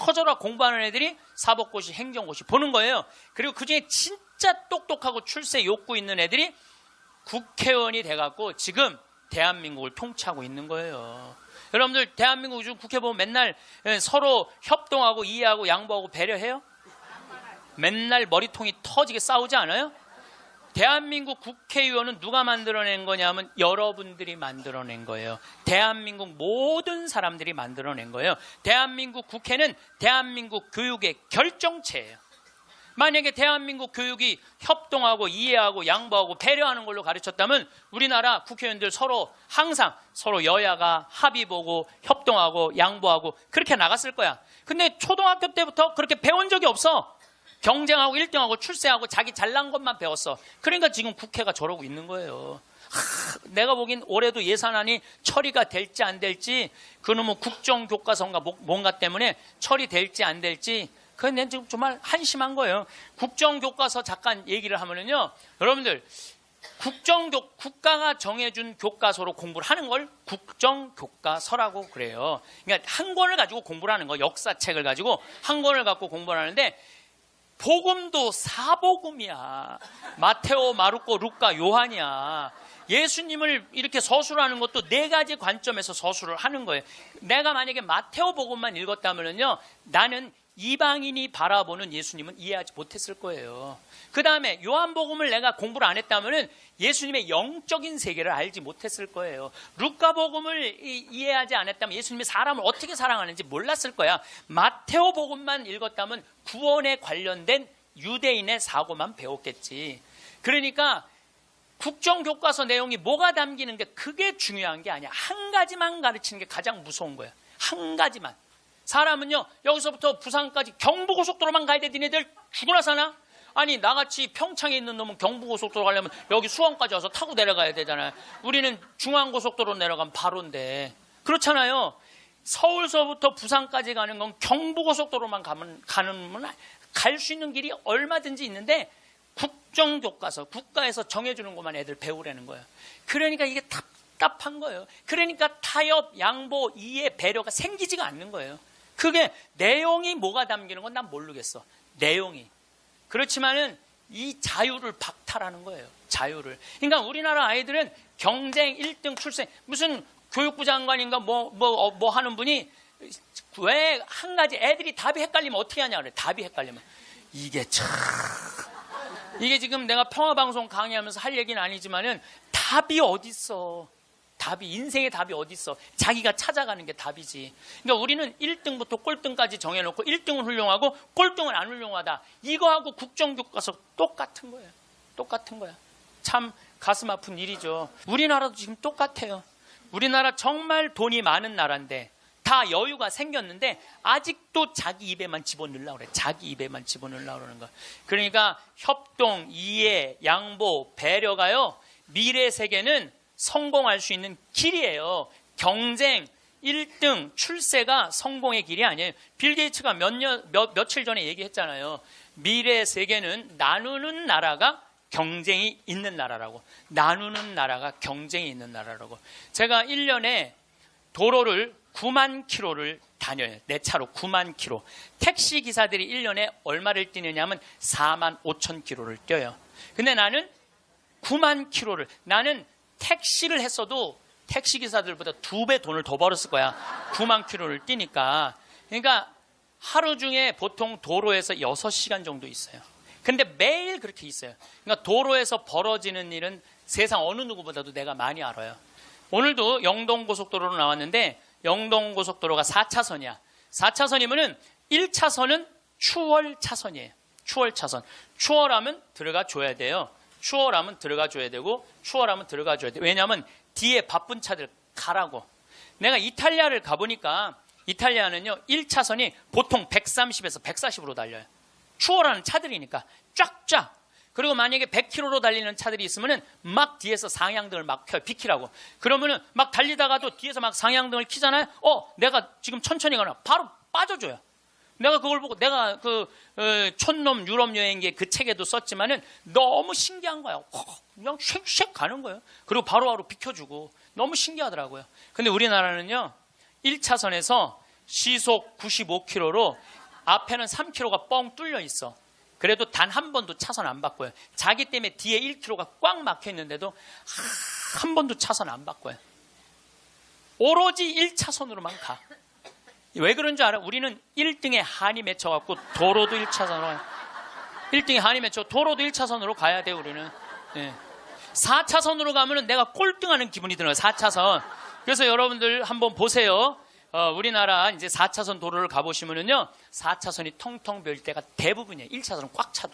터져라 공부하는 애들이 사법고시, 행정고시 보는 거예요. 그리고 그중에 진짜 똑똑하고 출세 욕구 있는 애들이 국회의원이 돼갖고 지금 대한민국을 통치하고 있는 거예요. 여러분들 대한민국 요즘 국회 보면 맨날 서로 협동하고 이해하고 양보하고 배려해요? 맨날 머리통이 터지게 싸우지 않아요? 대한민국 국회의원은 누가 만들어낸 거냐면 여러분들이 만들어낸 거예요. 대한민국 모든 사람들이 만들어낸 거예요. 대한민국 국회는 대한민국 교육의 결정체예요. 만약에 대한민국 교육이 협동하고 이해하고 양보하고 배려하는 걸로 가르쳤다면 우리나라 국회의원들 서로 항상 서로 여야가 합의 보고 협동하고 양보하고 그렇게 나갔을 거야. 근데 초등학교 때부터 그렇게 배운 적이 없어. 경쟁하고 1등하고 출세하고 자기 잘난 것만 배웠어. 그러니까 지금 국회가 저러고 있는 거예요. 내가 보기엔 올해도 예산안이 처리가 될지 안 될지 그놈의 국정교과서인가 뭔가 때문에 처리될지 안 될지 그건 지금 정말 한심한 거예요. 국정교과서 잠깐 얘기를 하면은요. 여러분들 국가가 정해준 교과서로 공부를 하는 걸 국정교과서라고 그래요. 그러니까 한 권을 가지고 공부를 하는 거. 역사책을 가지고 한 권을 갖고 공부를 하는데 복음도 사복음이야. 마테오, 마르코, 루카, 요한이야. 예수님을 이렇게 서술하는 것도 4가지 관점에서 서술을 하는 거예요. 내가 만약에 마테오 복음만 읽었다면요, 나는 이방인이 바라보는 예수님은 이해하지 못했을 거예요. 그 다음에 요한복음을 내가 공부를 안 했다면은 예수님의 영적인 세계를 알지 못했을 거예요. 루카복음을 이해하지 않았다면 예수님이 사람을 어떻게 사랑하는지 몰랐을 거야. 마테오복음만 읽었다면 구원에 관련된 유대인의 사고만 배웠겠지. 그러니까 국정교과서 내용이 뭐가 담기는 게 그게 중요한 게 아니야. 한 가지만 가르치는 게 가장 무서운 거야. 한 가지만. 사람은요, 여기서부터 부산까지 경부고속도로만 가야 돼. 니네들 죽으나 사나? 아니, 나같이 평창에 있는 놈은 경부고속도로 가려면 여기 수원까지 와서 타고 내려가야 되잖아요. 우리는 중앙고속도로 내려가면 바로인데. 그렇잖아요. 서울서부터 부산까지 가는 건 경부고속도로만 가면 갈 수 있는 길이 얼마든지 있는데 국정교과서, 국가에서 정해주는 것만 애들 배우라는 거예요. 그러니까 이게 답답한 거예요. 그러니까 타협, 양보, 이해, 배려가 생기지가 않는 거예요. 그게 내용이 뭐가 담기는 건 난 모르겠어. 내용이. 그렇지만은 이 자유를 박탈하는 거예요. 자유를. 그러니까 우리나라 아이들은 경쟁 1등 출세, 무슨 교육부 장관인가 뭐 하는 분이 왜 한 가지 애들이 답이 헷갈리면 어떻게 하냐 그래. 답이 헷갈리면. 이게 지금 내가 평화방송 강의하면서 할 얘기는 아니지만은 답이 어딨어. 답이, 인생의 답이 어딨어. 자기가 찾아가는 게 답이지. 그러니까 우리는 1등부터 꼴등까지 정해놓고 1등은 훌륭하고 꼴등은 안 훌륭하다. 이거하고 국정교과서 똑같은 거예요. 똑같은 거야. 참 가슴 아픈 일이죠. 우리나라도 지금 똑같아요. 우리나라 정말 돈이 많은 나라인데 다 여유가 생겼는데 아직도 자기 입에만 집어넣으려고 그래. 자기 입에만 집어넣으려고 그러는 거야. 그러니까 협동, 이해, 양보, 배려가요. 미래 세계는 성공할 수 있는 길이에요. 경쟁, 1등, 출세가 성공의 길이 아니에요. 빌 게이츠가 며칠 전에 얘기했잖아요. 미래 세계는 나누는 나라가 경쟁이 있는 나라라고. 나누는 나라가 경쟁이 있는 나라라고. 제가 1년에 도로를 9만 킬로를 다녀요. 내 차로 9만 킬로. 택시 기사들이 1년에 얼마를 뛰느냐 하면 4만 5천 킬로를 뛰어요. 근데 나는 9만 킬로를, 나는 택시를 했어도 택시기사들보다 2배 돈을 더 벌었을 거야. 9만 킬로를 뛰니까. 그러니까 하루 중에 보통 도로에서 6시간 정도 있어요. 근데 매일 그렇게 있어요. 그러니까 도로에서 벌어지는 일은 세상 어느 누구보다도 내가 많이 알아요. 오늘도 영동고속도로로 나왔는데 영동고속도로가 4차선이야. 4차선이면은 1차선은 추월차선이에요. 추월차선. 추월하면 들어가 줘야 돼요. 추월하면 들어가 줘야 되고 추월하면 들어가 줘야 돼. 왜냐하면 뒤에 바쁜 차들 가라고. 내가 이탈리아를 가보니까 이탈리아는요 1차선이 보통 130에서 140으로 달려요. 추월하는 차들이니까 쫙쫙. 그리고 만약에 100km로 달리는 차들이 있으면은 막 뒤에서 상향등을 막 켜요. 비키라고. 그러면은 막 달리다가도 뒤에서 막 상향등을 켜잖아요. 내가 지금 천천히 가나 바로 빠져줘요. 내가 그걸 보고 내가 촌놈 유럽 여행기의 그 책에도 썼지만은 너무 신기한 거야. 그냥 쉑쉑 가는 거예요. 그리고 바로바로 비켜주고 너무 신기하더라고요. 근데 우리나라는요 1차선에서 시속 95km로 앞에는 3km가 뻥 뚫려 있어. 그래도 단 한 번도 차선 안 바꿔요. 자기 때문에 뒤에 1km가 꽉 막혀 있는데도 한 번도 차선 안 바꿔요. 오로지 1차선으로만 가. 왜 그런 줄 알아? 우리는 1등에 한이 맺혀갖고 도로도 1차선으로 1등에 한이 맺혀 도로도 1차선으로 가야 돼 우리는. 4차선으로 가면은 내가 꼴등하는 기분이 들어요. 4차선. 그래서 여러분들 한번 보세요. 우리나라 이제 4차선 도로를 가보시면은요 4차선이 텅텅 비일 때가 대부분이에요. 1차선은 꽉 차도.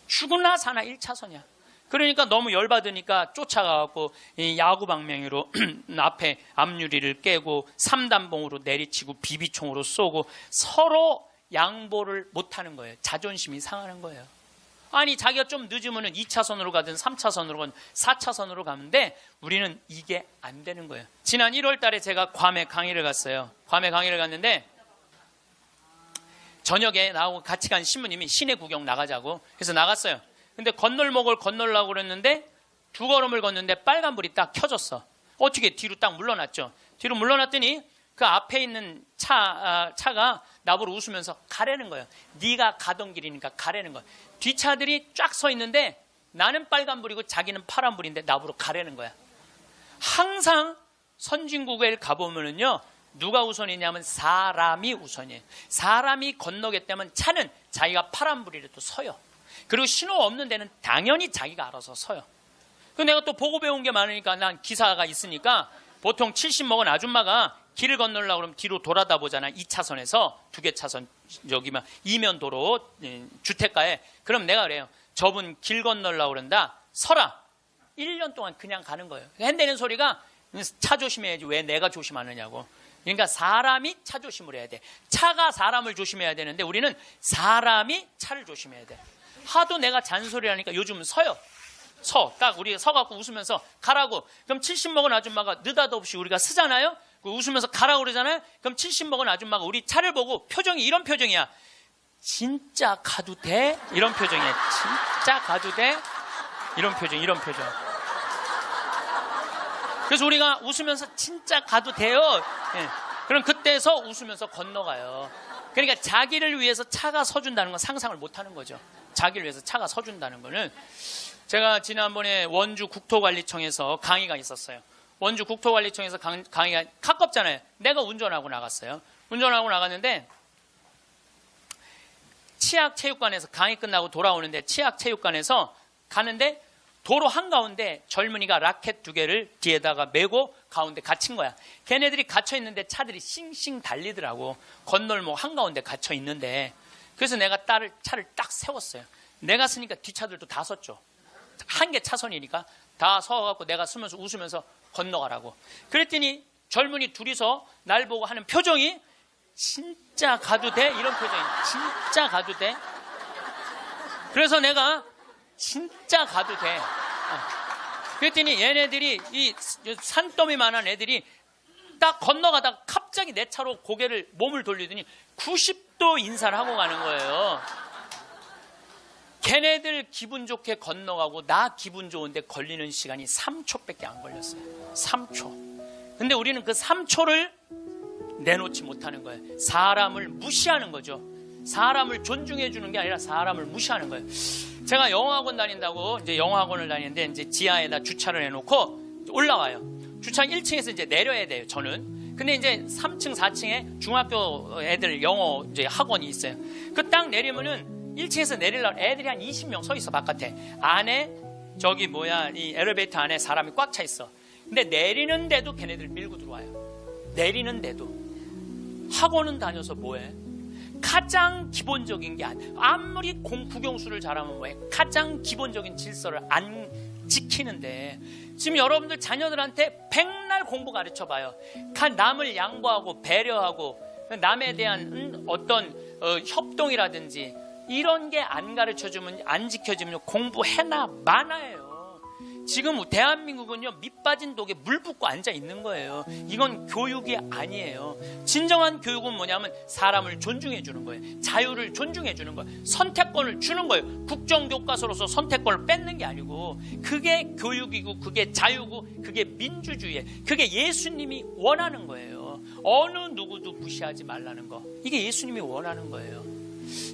죽으나 사나 1차선이야. 그러니까 너무 열받으니까 쫓아가갖고 야구 방망이로 앞에 앞유리를 깨고 3단봉으로 내리치고 비비총으로 쏘고 서로 양보를 못하는 거예요. 자존심이 상하는 거예요. 아니 자기가 좀 늦으면 2차선으로 가든 3차선으로 가든 4차선으로 가는데 우리는 이게 안 되는 거예요. 지난 1월 달에 제가 괌에 강의를 갔어요. 괌에 강의를 갔는데 저녁에 나하고 같이 간 신부님이 시내 구경 나가자고 해서 나갔어요. 근데 건널목을 건널라고 그랬는데 두 걸음을 걷는데 빨간불이 딱 켜졌어. 어떻게 뒤로 딱 물러났죠. 뒤로 물러났더니 그 앞에 있는 차가 나보고 웃으면서 가라는 거예요. 네가 가던 길이니까 가라는 거예요. 뒷차들이 쫙 서 있는데 나는 빨간불이고 자기는 파란불인데 나보고 가라는 거야. 항상 선진국에 가보면은요 누가 우선이냐면 사람이 우선이에요. 사람이 건너겠다면 차는 자기가 파란불이라도 서요. 그리고 신호 없는 데는 당연히 자기가 알아서 서요. 내가 또 보고 배운 게 많으니까 난 기사가 있으니까 보통 70 먹은 아줌마가 길을 건너려고 그러면 뒤로 돌아다 보잖아. 2차선에서 2개 차선 여기만 이면 도로 주택가에. 그럼 내가 그래요. 저분 길 건너려고 그런다. 서라. 1년 동안 그냥 가는 거예요. 핸대는 소리가 차 조심해야지 왜 내가 조심하느냐고. 그러니까 사람이 차 조심을 해야 돼. 차가 사람을 조심해야 되는데 우리는 사람이 차를 조심해야 돼. 하도 내가 잔소리하니까 요즘은 서요. 딱 우리가 서갖고 웃으면서 가라고. 그럼 70 먹은 아줌마가 느닷없이 우리가 쓰잖아요. 웃으면서 가라고 그러잖아요. 그럼 70 먹은 아줌마가 우리 차를 보고 표정이 이런 표정이야. 진짜 가도 돼? 이런 표정이야. 진짜 가도 돼? 이런 표정. 그래서 우리가 웃으면서 진짜 가도 돼요. 그럼 그때서 웃으면서 건너가요. 그러니까 자기를 위해서 차가 서준다는 건 상상을 못하는 거죠. 자기를 위해서 차가 서준다는 거는. 제가 지난번에 원주 국토관리청에서 강의가 있었어요. 원주 국토관리청에서 강의가 가깝잖아요. 내가 운전하고 나갔어요. 운전하고 나갔는데 치악체육관에서 강의 끝나고 돌아오는데 치악체육관에서 가는데 도로 한가운데 젊은이가 라켓 2개를 뒤에다가 메고 가운데 갇힌 거야. 걔네들이 갇혀 있는데 차들이 싱싱 달리더라고. 건널목 한가운데 갇혀 있는데. 그래서 내가 차를 딱 세웠어요. 내가 쓰니까 뒷차들도 다 섰죠. 한 개 차선이니까 다 서갖고 내가 쓰면서 웃으면서 건너가라고. 그랬더니 젊은이 둘이서 날 보고 하는 표정이 진짜 가도 돼? 이런 표정이야. 진짜 가도 돼? 그래서 내가 진짜 가도 돼. 그랬더니 얘네들이 이 산더미만한 애들이 딱 건너가다가 갑자기 내 차로 몸을 돌리더니 90도 인사를 하고 가는 거예요. 걔네들 기분 좋게 건너가고 나 기분 좋은데 걸리는 시간이 3초밖에 안 걸렸어요. 3초. 근데 우리는 그 3초를 내놓지 못하는 거예요. 사람을 무시하는 거죠. 사람을 존중해 주는 게 아니라 사람을 무시하는 거예요. 제가 영어학원 다닌다고 이제 영어학원을 다니는데 이제 지하에다 주차를 해놓고 올라와요. 주차장 1층에서 이제 내려야 돼요, 저는. 근데 이제 3층, 4층에 중학교 애들 영어 이제 학원이 있어요. 그 딱 내리면은 1층에서 내리려면 애들이 한 20명 서 있어, 바깥에. 안에, 이 엘리베이터 안에 사람이 꽉 차 있어. 근데 내리는데도 걔네들 밀고 들어와요. 내리는데도. 학원은 다녀서 뭐해? 가장 기본적인 게 아무리 국영수를 잘하면 뭐해? 가장 기본적인 질서를 안 지키는데, 지금 여러분들 자녀들한테 백날 공부 가르쳐 봐요. 남을 양보하고 배려하고 남에 대한 어떤 협동이라든지 이런 게 안 가르쳐주면, 안 지켜주면 공부해나 마나예요. 지금 대한민국은요, 밑 빠진 독에 물 붓고 앉아 있는 거예요. 이건 교육이 아니에요. 진정한 교육은 뭐냐면 사람을 존중해 주는 거예요. 자유를 존중해 주는 거예요. 선택권을 주는 거예요. 국정교과서로서 선택권을 뺏는 게 아니고, 그게 교육이고, 그게 자유고, 그게 민주주의예요. 그게 예수님이 원하는 거예요. 어느 누구도 무시하지 말라는 거. 이게 예수님이 원하는 거예요.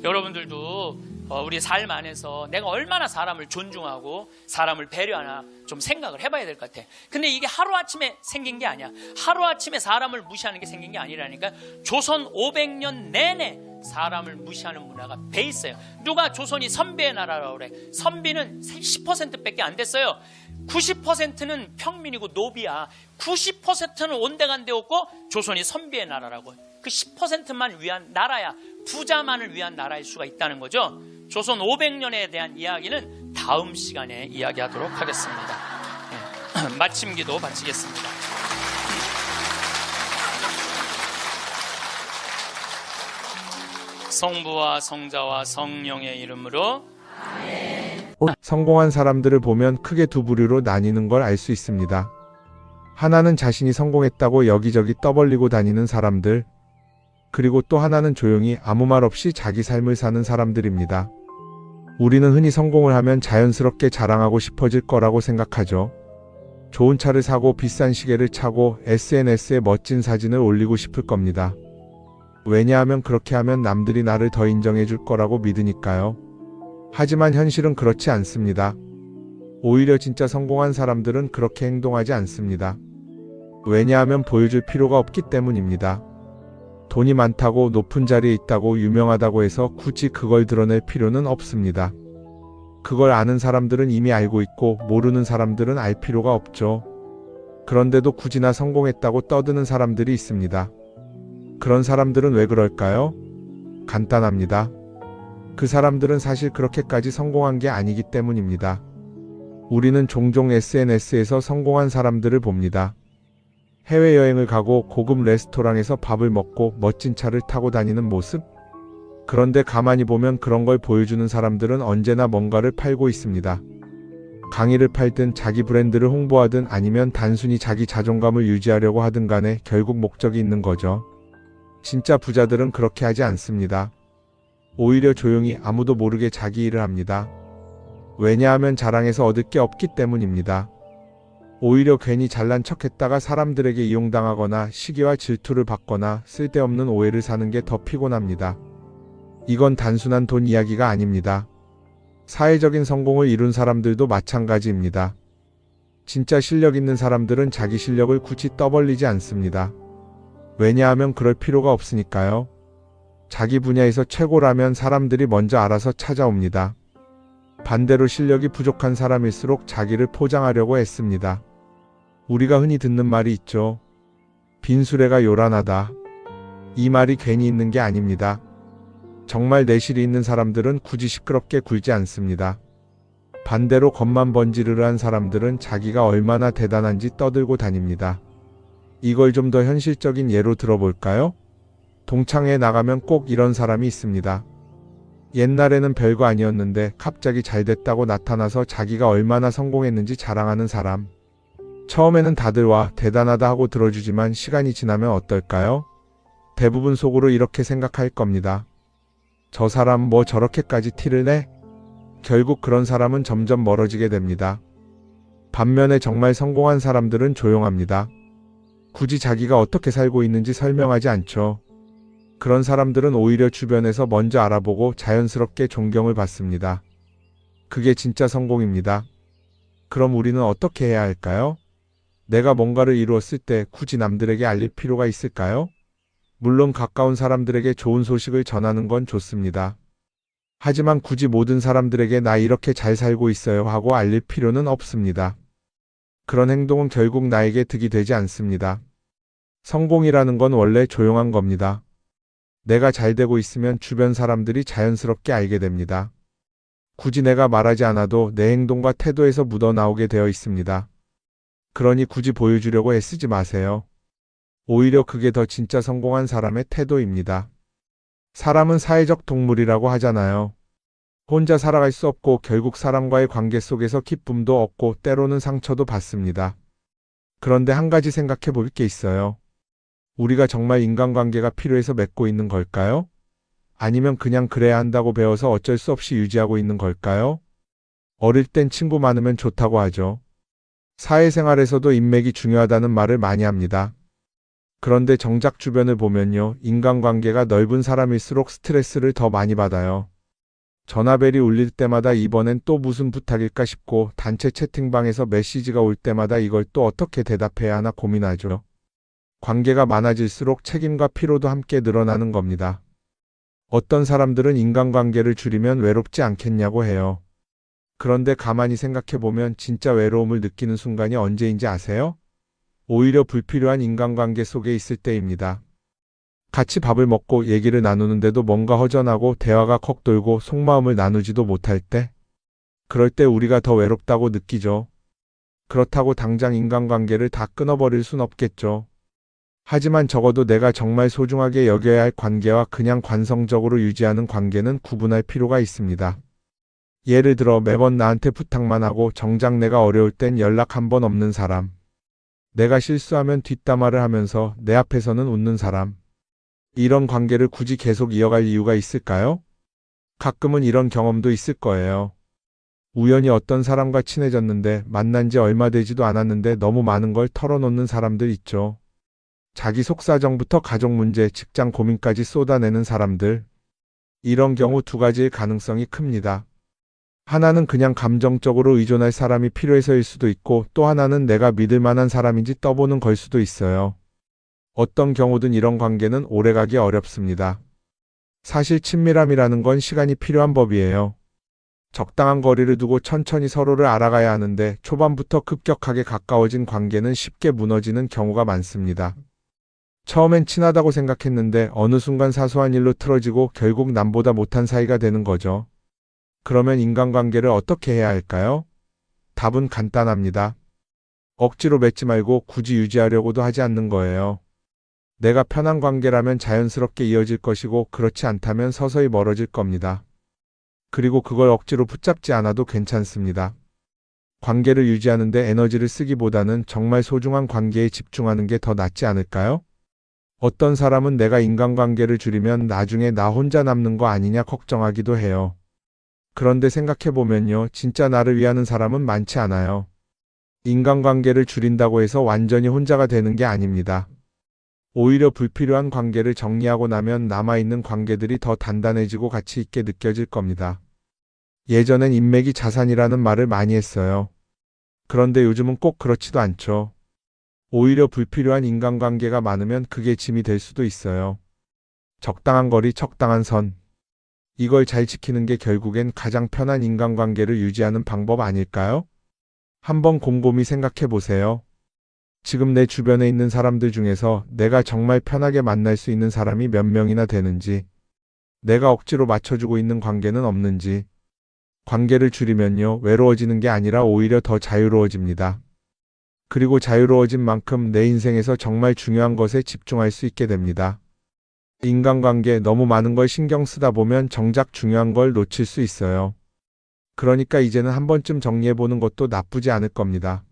여러분들도 우리 삶 안에서 내가 얼마나 사람을 존중하고 사람을 배려하나 좀 생각을 해봐야 될 것 같아. 근데 이게 하루아침에 생긴 게 아니야. 하루아침에 사람을 무시하는 게 생긴 게 아니라니까. 조선 500년 내내 사람을 무시하는 문화가 배 있어요. 누가 조선이 선비의 나라라고 그래. 선비는 10%밖에 안 됐어요. 90%는 평민이고 노비야. 90%는 온데간데 없고 조선이 선비의 나라라고. 그 10%만 위한 나라야. 부자만을 위한 나라일 수가 있다는 거죠. 조선 500년에 대한 이야기는 다음 시간에 이야기하도록 하겠습니다. 네. 마침 기도 바치겠습니다. 성부와 성자와 성령의 이름으로 아멘. 성공한 사람들을 보면 크게 두 부류로 나뉘는 걸 알 수 있습니다. 하나는 자신이 성공했다고 여기저기 떠벌리고 다니는 사람들, 그리고 또 하나는 조용히 아무 말 없이 자기 삶을 사는 사람들입니다. 우리는 흔히 성공을 하면 자연스럽게 자랑하고 싶어질 거라고 생각하죠. 좋은 차를 사고 비싼 시계를 차고 SNS에 멋진 사진을 올리고 싶을 겁니다. 왜냐하면 그렇게 하면 남들이 나를 더 인정해 줄 거라고 믿으니까요. 하지만 현실은 그렇지 않습니다. 오히려 진짜 성공한 사람들은 그렇게 행동하지 않습니다. 왜냐하면 보여줄 필요가 없기 때문입니다. 돈이 많다고, 높은 자리에 있다고, 유명하다고 해서 굳이 그걸 드러낼 필요는 없습니다. 그걸 아는 사람들은 이미 알고 있고, 모르는 사람들은 알 필요가 없죠. 그런데도 굳이나 성공했다고 떠드는 사람들이 있습니다. 그런 사람들은 왜 그럴까요? 간단합니다. 그 사람들은 사실 그렇게까지 성공한 게 아니기 때문입니다. 우리는 종종 SNS에서 성공한 사람들을 봅니다. 해외여행을 가고 고급 레스토랑에서 밥을 먹고 멋진 차를 타고 다니는 모습? 그런데 가만히 보면 그런 걸 보여주는 사람들은 언제나 뭔가를 팔고 있습니다. 강의를 팔든 자기 브랜드를 홍보하든 아니면 단순히 자기 자존감을 유지하려고 하든 간에 결국 목적이 있는 거죠. 진짜 부자들은 그렇게 하지 않습니다. 오히려 조용히 아무도 모르게 자기 일을 합니다. 왜냐하면 자랑해서 얻을 게 없기 때문입니다. 오히려 괜히 잘난 척했다가 사람들에게 이용당하거나 시기와 질투를 받거나 쓸데없는 오해를 사는 게 더 피곤합니다. 이건 단순한 돈 이야기가 아닙니다. 사회적인 성공을 이룬 사람들도 마찬가지입니다. 진짜 실력 있는 사람들은 자기 실력을 굳이 떠벌리지 않습니다. 왜냐하면 그럴 필요가 없으니까요. 자기 분야에서 최고라면 사람들이 먼저 알아서 찾아옵니다. 반대로 실력이 부족한 사람일수록 자기를 포장하려고 애씁니다. 우리가 흔히 듣는 말이 있죠. 빈수레가 요란하다. 이 말이 괜히 있는 게 아닙니다. 정말 내실이 있는 사람들은 굳이 시끄럽게 굴지 않습니다. 반대로 겉만 번지르르한 사람들은 자기가 얼마나 대단한지 떠들고 다닙니다. 이걸 좀 더 현실적인 예로 들어볼까요? 동창회에 나가면 꼭 이런 사람이 있습니다. 옛날에는 별거 아니었는데 갑자기 잘 됐다고 나타나서 자기가 얼마나 성공했는지 자랑하는 사람. 처음에는 다들 와, 대단하다 하고 들어주지만 시간이 지나면 어떨까요? 대부분 속으로 이렇게 생각할 겁니다. 저 사람 뭐 저렇게까지 티를 내? 결국 그런 사람은 점점 멀어지게 됩니다. 반면에 정말 성공한 사람들은 조용합니다. 굳이 자기가 어떻게 살고 있는지 설명하지 않죠. 그런 사람들은 오히려 주변에서 먼저 알아보고 자연스럽게 존경을 받습니다. 그게 진짜 성공입니다. 그럼 우리는 어떻게 해야 할까요? 내가 뭔가를 이루었을 때 굳이 남들에게 알릴 필요가 있을까요? 물론 가까운 사람들에게 좋은 소식을 전하는 건 좋습니다. 하지만 굳이 모든 사람들에게 나 이렇게 잘 살고 있어요 하고 알릴 필요는 없습니다. 그런 행동은 결국 나에게 득이 되지 않습니다. 성공이라는 건 원래 조용한 겁니다. 내가 잘 되고 있으면 주변 사람들이 자연스럽게 알게 됩니다. 굳이 내가 말하지 않아도 내 행동과 태도에서 묻어나오게 되어 있습니다. 그러니 굳이 보여주려고 애쓰지 마세요. 오히려 그게 더 진짜 성공한 사람의 태도입니다. 사람은 사회적 동물이라고 하잖아요. 혼자 살아갈 수 없고 결국 사람과의 관계 속에서 기쁨도 얻고 때로는 상처도 받습니다. 그런데 한 가지 생각해 볼 게 있어요. 우리가 정말 인간관계가 필요해서 맺고 있는 걸까요? 아니면 그냥 그래야 한다고 배워서 어쩔 수 없이 유지하고 있는 걸까요? 어릴 땐 친구 많으면 좋다고 하죠. 사회생활에서도 인맥이 중요하다는 말을 많이 합니다. 그런데 정작 주변을 보면요, 인간관계가 넓은 사람일수록 스트레스를 더 많이 받아요. 전화벨이 울릴 때마다 이번엔 또 무슨 부탁일까 싶고 단체 채팅방에서 메시지가 올 때마다 이걸 또 어떻게 대답해야 하나 고민하죠. 관계가 많아질수록 책임과 피로도 함께 늘어나는 겁니다. 어떤 사람들은 인간관계를 줄이면 외롭지 않겠냐고 해요. 그런데 가만히 생각해보면 진짜 외로움을 느끼는 순간이 언제인지 아세요? 오히려 불필요한 인간관계 속에 있을 때입니다. 같이 밥을 먹고 얘기를 나누는데도 뭔가 허전하고 대화가 컥 돌고 속마음을 나누지도 못할 때, 그럴 때 우리가 더 외롭다고 느끼죠. 그렇다고 당장 인간관계를 다 끊어버릴 순 없겠죠. 하지만 적어도 내가 정말 소중하게 여겨야 할 관계와 그냥 관성적으로 유지하는 관계는 구분할 필요가 있습니다. 예를 들어 매번 나한테 부탁만 하고 정작 내가 어려울 땐 연락 한 번 없는 사람. 내가 실수하면 뒷담화를 하면서 내 앞에서는 웃는 사람. 이런 관계를 굳이 계속 이어갈 이유가 있을까요? 가끔은 이런 경험도 있을 거예요. 우연히 어떤 사람과 친해졌는데 만난 지 얼마 되지도 않았는데 너무 많은 걸 털어놓는 사람들 있죠. 자기 속사정부터 가족 문제, 직장 고민까지 쏟아내는 사람들. 이런 경우 두 가지의 가능성이 큽니다. 하나는 그냥 감정적으로 의존할 사람이 필요해서일 수도 있고 또 하나는 내가 믿을 만한 사람인지 떠보는 걸 수도 있어요. 어떤 경우든 이런 관계는 오래가기 어렵습니다. 사실 친밀함이라는 건 시간이 필요한 법이에요. 적당한 거리를 두고 천천히 서로를 알아가야 하는데 초반부터 급격하게 가까워진 관계는 쉽게 무너지는 경우가 많습니다. 처음엔 친하다고 생각했는데 어느 순간 사소한 일로 틀어지고 결국 남보다 못한 사이가 되는 거죠. 그러면 인간관계를 어떻게 해야 할까요? 답은 간단합니다. 억지로 맺지 말고 굳이 유지하려고도 하지 않는 거예요. 내가 편한 관계라면 자연스럽게 이어질 것이고 그렇지 않다면 서서히 멀어질 겁니다. 그리고 그걸 억지로 붙잡지 않아도 괜찮습니다. 관계를 유지하는데 에너지를 쓰기보다는 정말 소중한 관계에 집중하는 게 더 낫지 않을까요? 어떤 사람은 내가 인간관계를 줄이면 나중에 나 혼자 남는 거 아니냐 걱정하기도 해요. 그런데 생각해보면요, 진짜 나를 위하는 사람은 많지 않아요. 인간관계를 줄인다고 해서 완전히 혼자가 되는 게 아닙니다. 오히려 불필요한 관계를 정리하고 나면 남아있는 관계들이 더 단단해지고 가치 있게 느껴질 겁니다. 예전엔 인맥이 자산이라는 말을 많이 했어요. 그런데 요즘은 꼭 그렇지도 않죠. 오히려 불필요한 인간관계가 많으면 그게 짐이 될 수도 있어요. 적당한 거리, 적당한 선. 이걸 잘 지키는 게 결국엔 가장 편한 인간관계를 유지하는 방법 아닐까요? 한번 곰곰이 생각해 보세요. 지금 내 주변에 있는 사람들 중에서 내가 정말 편하게 만날 수 있는 사람이 몇 명이나 되는지, 내가 억지로 맞춰주고 있는 관계는 없는지. 관계를 줄이면요, 외로워지는 게 아니라 오히려 더 자유로워집니다. 그리고 자유로워진 만큼 내 인생에서 정말 중요한 것에 집중할 수 있게 됩니다. 인간관계 너무 많은 걸 신경 쓰다 보면 정작 중요한 걸 놓칠 수 있어요. 그러니까 이제는 한 번쯤 정리해보는 것도 나쁘지 않을 겁니다.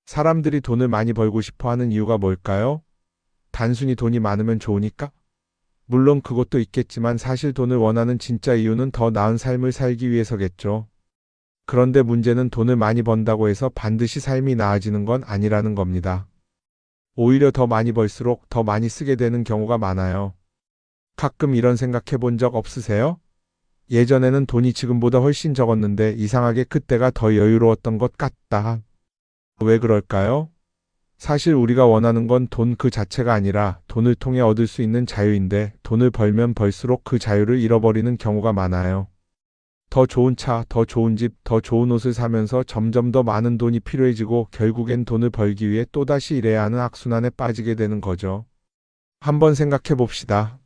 사람들이 돈을 많이 벌고 싶어 하는 이유가 뭘까요? 단순히 돈이 많으면 좋으니까? 물론 그것도 있겠지만 사실 돈을 원하는 진짜 이유는 더 나은 삶을 살기 위해서겠죠. 그런데 문제는 돈을 많이 번다고 해서 반드시 삶이 나아지는 건 아니라는 겁니다. 오히려 더 많이 벌수록 더 많이 쓰게 되는 경우가 많아요. 가끔 이런 생각해 본 적 없으세요? 예전에는 돈이 지금보다 훨씬 적었는데 이상하게 그때가 더 여유로웠던 것 같다. 왜 그럴까요? 사실 우리가 원하는 건 돈 그 자체가 아니라 돈을 통해 얻을 수 있는 자유인데 돈을 벌면 벌수록 그 자유를 잃어버리는 경우가 많아요. 더 좋은 차, 더 좋은 집, 더 좋은 옷을 사면서 점점 더 많은 돈이 필요해지고 결국엔 돈을 벌기 위해 또다시 일해야 하는 악순환에 빠지게 되는 거죠. 한번 생각해 봅시다.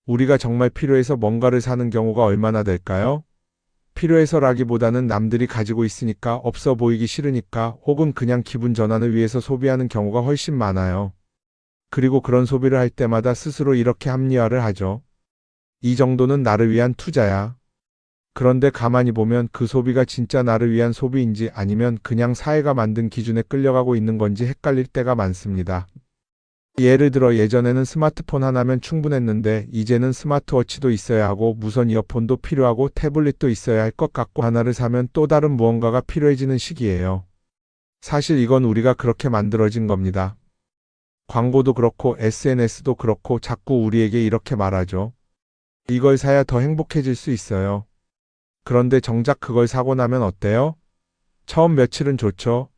우리가 정말 필요해서 뭔가를 사는 경우가 얼마나 될까요? 필요해서라기보다는 남들이 가지고 있으니까 없어 보이기 싫으니까 혹은 그냥 기분 전환을 위해서 소비하는 경우가 훨씬 많아요. 그리고 그런 소비를 할 때마다 스스로 이렇게 합리화를 하죠. 이 정도는 나를 위한 투자야. 그런데 가만히 보면 그 소비가 진짜 나를 위한 소비인지 아니면 그냥 사회가 만든 기준에 끌려가고 있는 건지 헷갈릴 때가 많습니다. 예를 들어 예전에는 스마트폰 하나면 충분했는데 이제는 스마트워치도 있어야 하고 무선 이어폰도 필요하고 태블릿도 있어야 할 것 같고 하나를 사면 또 다른 무언가가 필요해지는 시기예요. 사실 이건 우리가 그렇게 만들어진 겁니다. 광고도 그렇고 SNS도 그렇고 자꾸 우리에게 이렇게 말하죠. 이걸 사야 더 행복해질 수 있어요. 그런데 정작 그걸 사고 나면 어때요? 처음 며칠은 좋죠.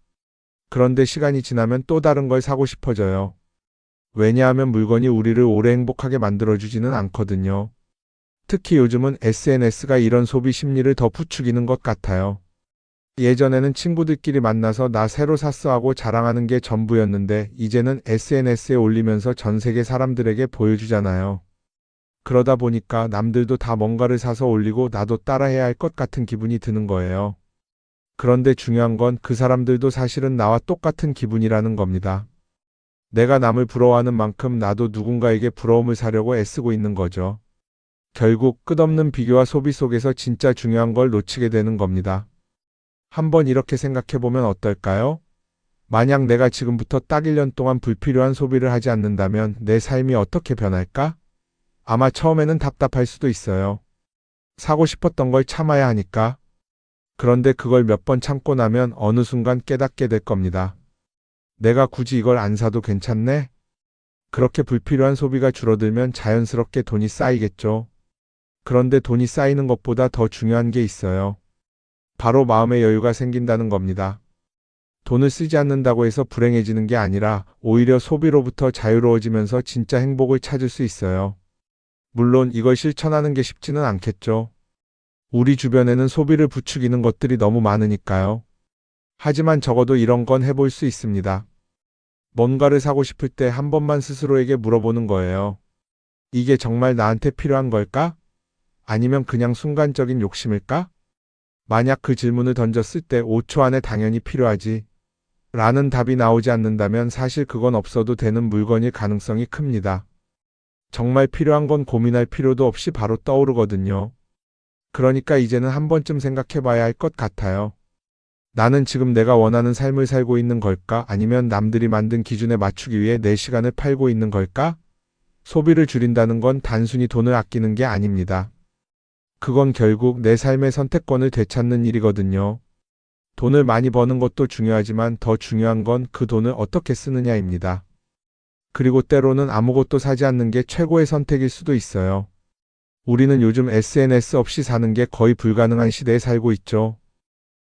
그런데 시간이 지나면 또 다른 걸 사고 싶어져요. 왜냐하면 물건이 우리를 오래 행복하게 만들어주지는 않거든요. 특히 요즘은 SNS가 이런 소비 심리를 더 부추기는 것 같아요. 예전에는 친구들끼리 만나서 나 새로 샀어 하고 자랑하는 게 전부였는데 이제는 SNS에 올리면서 전 세계 사람들에게 보여주잖아요. 그러다 보니까 남들도 다 뭔가를 사서 올리고 나도 따라해야 할 것 같은 기분이 드는 거예요. 그런데 중요한 건 그 사람들도 사실은 나와 똑같은 기분이라는 겁니다. 내가 남을 부러워하는 만큼 나도 누군가에게 부러움을 사려고 애쓰고 있는 거죠. 결국 끝없는 비교와 소비 속에서 진짜 중요한 걸 놓치게 되는 겁니다. 한번 이렇게 생각해보면 어떨까요? 만약 내가 지금부터 딱 1년 동안 불필요한 소비를 하지 않는다면 내 삶이 어떻게 변할까? 아마 처음에는 답답할 수도 있어요. 사고 싶었던 걸 참아야 하니까. 그런데 그걸 몇 번 참고 나면 어느 순간 깨닫게 될 겁니다. 내가 굳이 이걸 안 사도 괜찮네? 그렇게 불필요한 소비가 줄어들면 자연스럽게 돈이 쌓이겠죠. 그런데 돈이 쌓이는 것보다 더 중요한 게 있어요. 바로 마음의 여유가 생긴다는 겁니다. 돈을 쓰지 않는다고 해서 불행해지는 게 아니라 오히려 소비로부터 자유로워지면서 진짜 행복을 찾을 수 있어요. 물론 이걸 실천하는 게 쉽지는 않겠죠. 우리 주변에는 소비를 부추기는 것들이 너무 많으니까요. 하지만 적어도 이런 건 해볼 수 있습니다. 뭔가를 사고 싶을 때 한 번만 스스로에게 물어보는 거예요. 이게 정말 나한테 필요한 걸까? 아니면 그냥 순간적인 욕심일까? 만약 그 질문을 던졌을 때 5초 안에 당연히 필요하지 라는 답이 나오지 않는다면 사실 그건 없어도 되는 물건일 가능성이 큽니다. 정말 필요한 건 고민할 필요도 없이 바로 떠오르거든요. 그러니까 이제는 한 번쯤 생각해 봐야 할 것 같아요. 나는 지금 내가 원하는 삶을 살고 있는 걸까? 아니면 남들이 만든 기준에 맞추기 위해 내 시간을 팔고 있는 걸까? 소비를 줄인다는 건 단순히 돈을 아끼는 게 아닙니다. 그건 결국 내 삶의 선택권을 되찾는 일이거든요. 돈을 많이 버는 것도 중요하지만 더 중요한 건 그 돈을 어떻게 쓰느냐입니다. 그리고 때로는 아무것도 사지 않는 게 최고의 선택일 수도 있어요. 우리는 요즘 SNS 없이 사는 게 거의 불가능한 시대에 살고 있죠.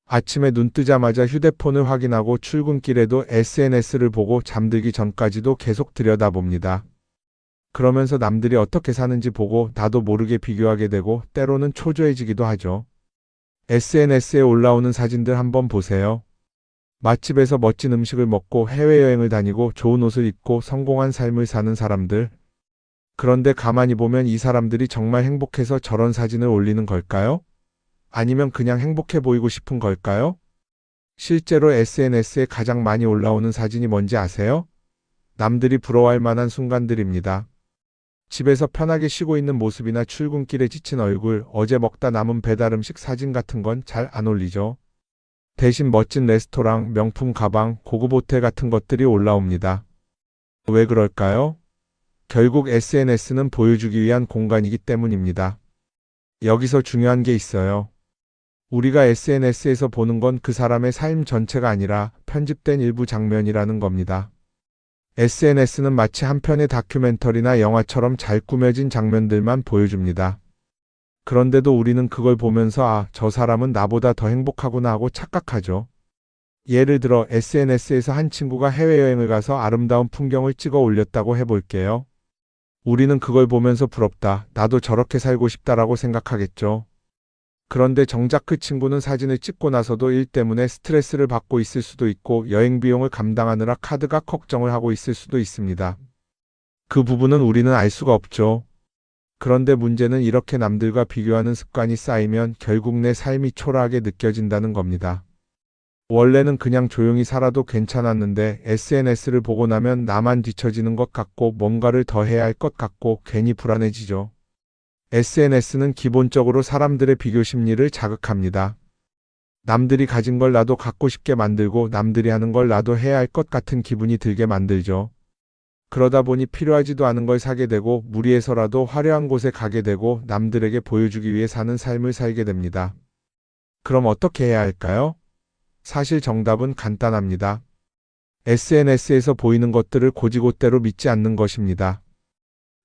아침에 눈 뜨자마자 휴대폰을 확인하고 출근길에도 SNS를 보고 잠들기 전까지도 계속 들여다봅니다. 그러면서 남들이 어떻게 사는지 보고 나도 모르게 비교하게 되고 때로는 초조해지기도 하죠. SNS에 올라오는 사진들 한번 보세요. 맛집에서 멋진 음식을 먹고 해외여행을 다니고 좋은 옷을 입고 성공한 삶을 사는 사람들. 그런데 가만히 보면 이 사람들이 정말 행복해서 저런 사진을 올리는 걸까요? 아니면 그냥 행복해 보이고 싶은 걸까요? 실제로 SNS에 가장 많이 올라오는 사진이 뭔지 아세요? 남들이 부러워할 만한 순간들입니다. 집에서 편하게 쉬고 있는 모습이나 출근길에 지친 얼굴, 어제 먹다 남은 배달 음식 사진 같은 건 잘 안 올리죠. 대신 멋진 레스토랑, 명품 가방, 고급 호텔 같은 것들이 올라옵니다. 왜 그럴까요? 결국 SNS는 보여주기 위한 공간이기 때문입니다. 여기서 중요한 게 있어요. 우리가 SNS에서 보는 건 그 사람의 삶 전체가 아니라 편집된 일부 장면이라는 겁니다. SNS는 마치 한 편의 다큐멘터리나 영화처럼 잘 꾸며진 장면들만 보여줍니다. 그런데도 우리는 그걸 보면서 아, 저 사람은 나보다 더 행복하구나 하고 착각하죠. 예를 들어 SNS에서 한 친구가 해외여행을 가서 아름다운 풍경을 찍어 올렸다고 해볼게요. 우리는 그걸 보면서 부럽다, 나도 저렇게 살고 싶다라고 생각하겠죠. 그런데 정작 그 친구는 사진을 찍고 나서도 일 때문에 스트레스를 받고 있을 수도 있고 여행 비용을 감당하느라 카드가 걱정을 하고 있을 수도 있습니다. 그 부분은 우리는 알 수가 없죠. 그런데 문제는 이렇게 남들과 비교하는 습관이 쌓이면 결국 내 삶이 초라하게 느껴진다는 겁니다. 원래는 그냥 조용히 살아도 괜찮았는데 SNS를 보고 나면 나만 뒤처지는 것 같고 뭔가를 더 해야 할 것 같고 괜히 불안해지죠. SNS는 기본적으로 사람들의 비교 심리를 자극합니다. 남들이 가진 걸 나도 갖고 싶게 만들고 남들이 하는 걸 나도 해야 할 것 같은 기분이 들게 만들죠. 그러다 보니 필요하지도 않은 걸 사게 되고 무리해서라도 화려한 곳에 가게 되고 남들에게 보여주기 위해 사는 삶을 살게 됩니다. 그럼 어떻게 해야 할까요? 사실 정답은 간단합니다. SNS에서 보이는 것들을 곧이곧대로 믿지 않는 것입니다.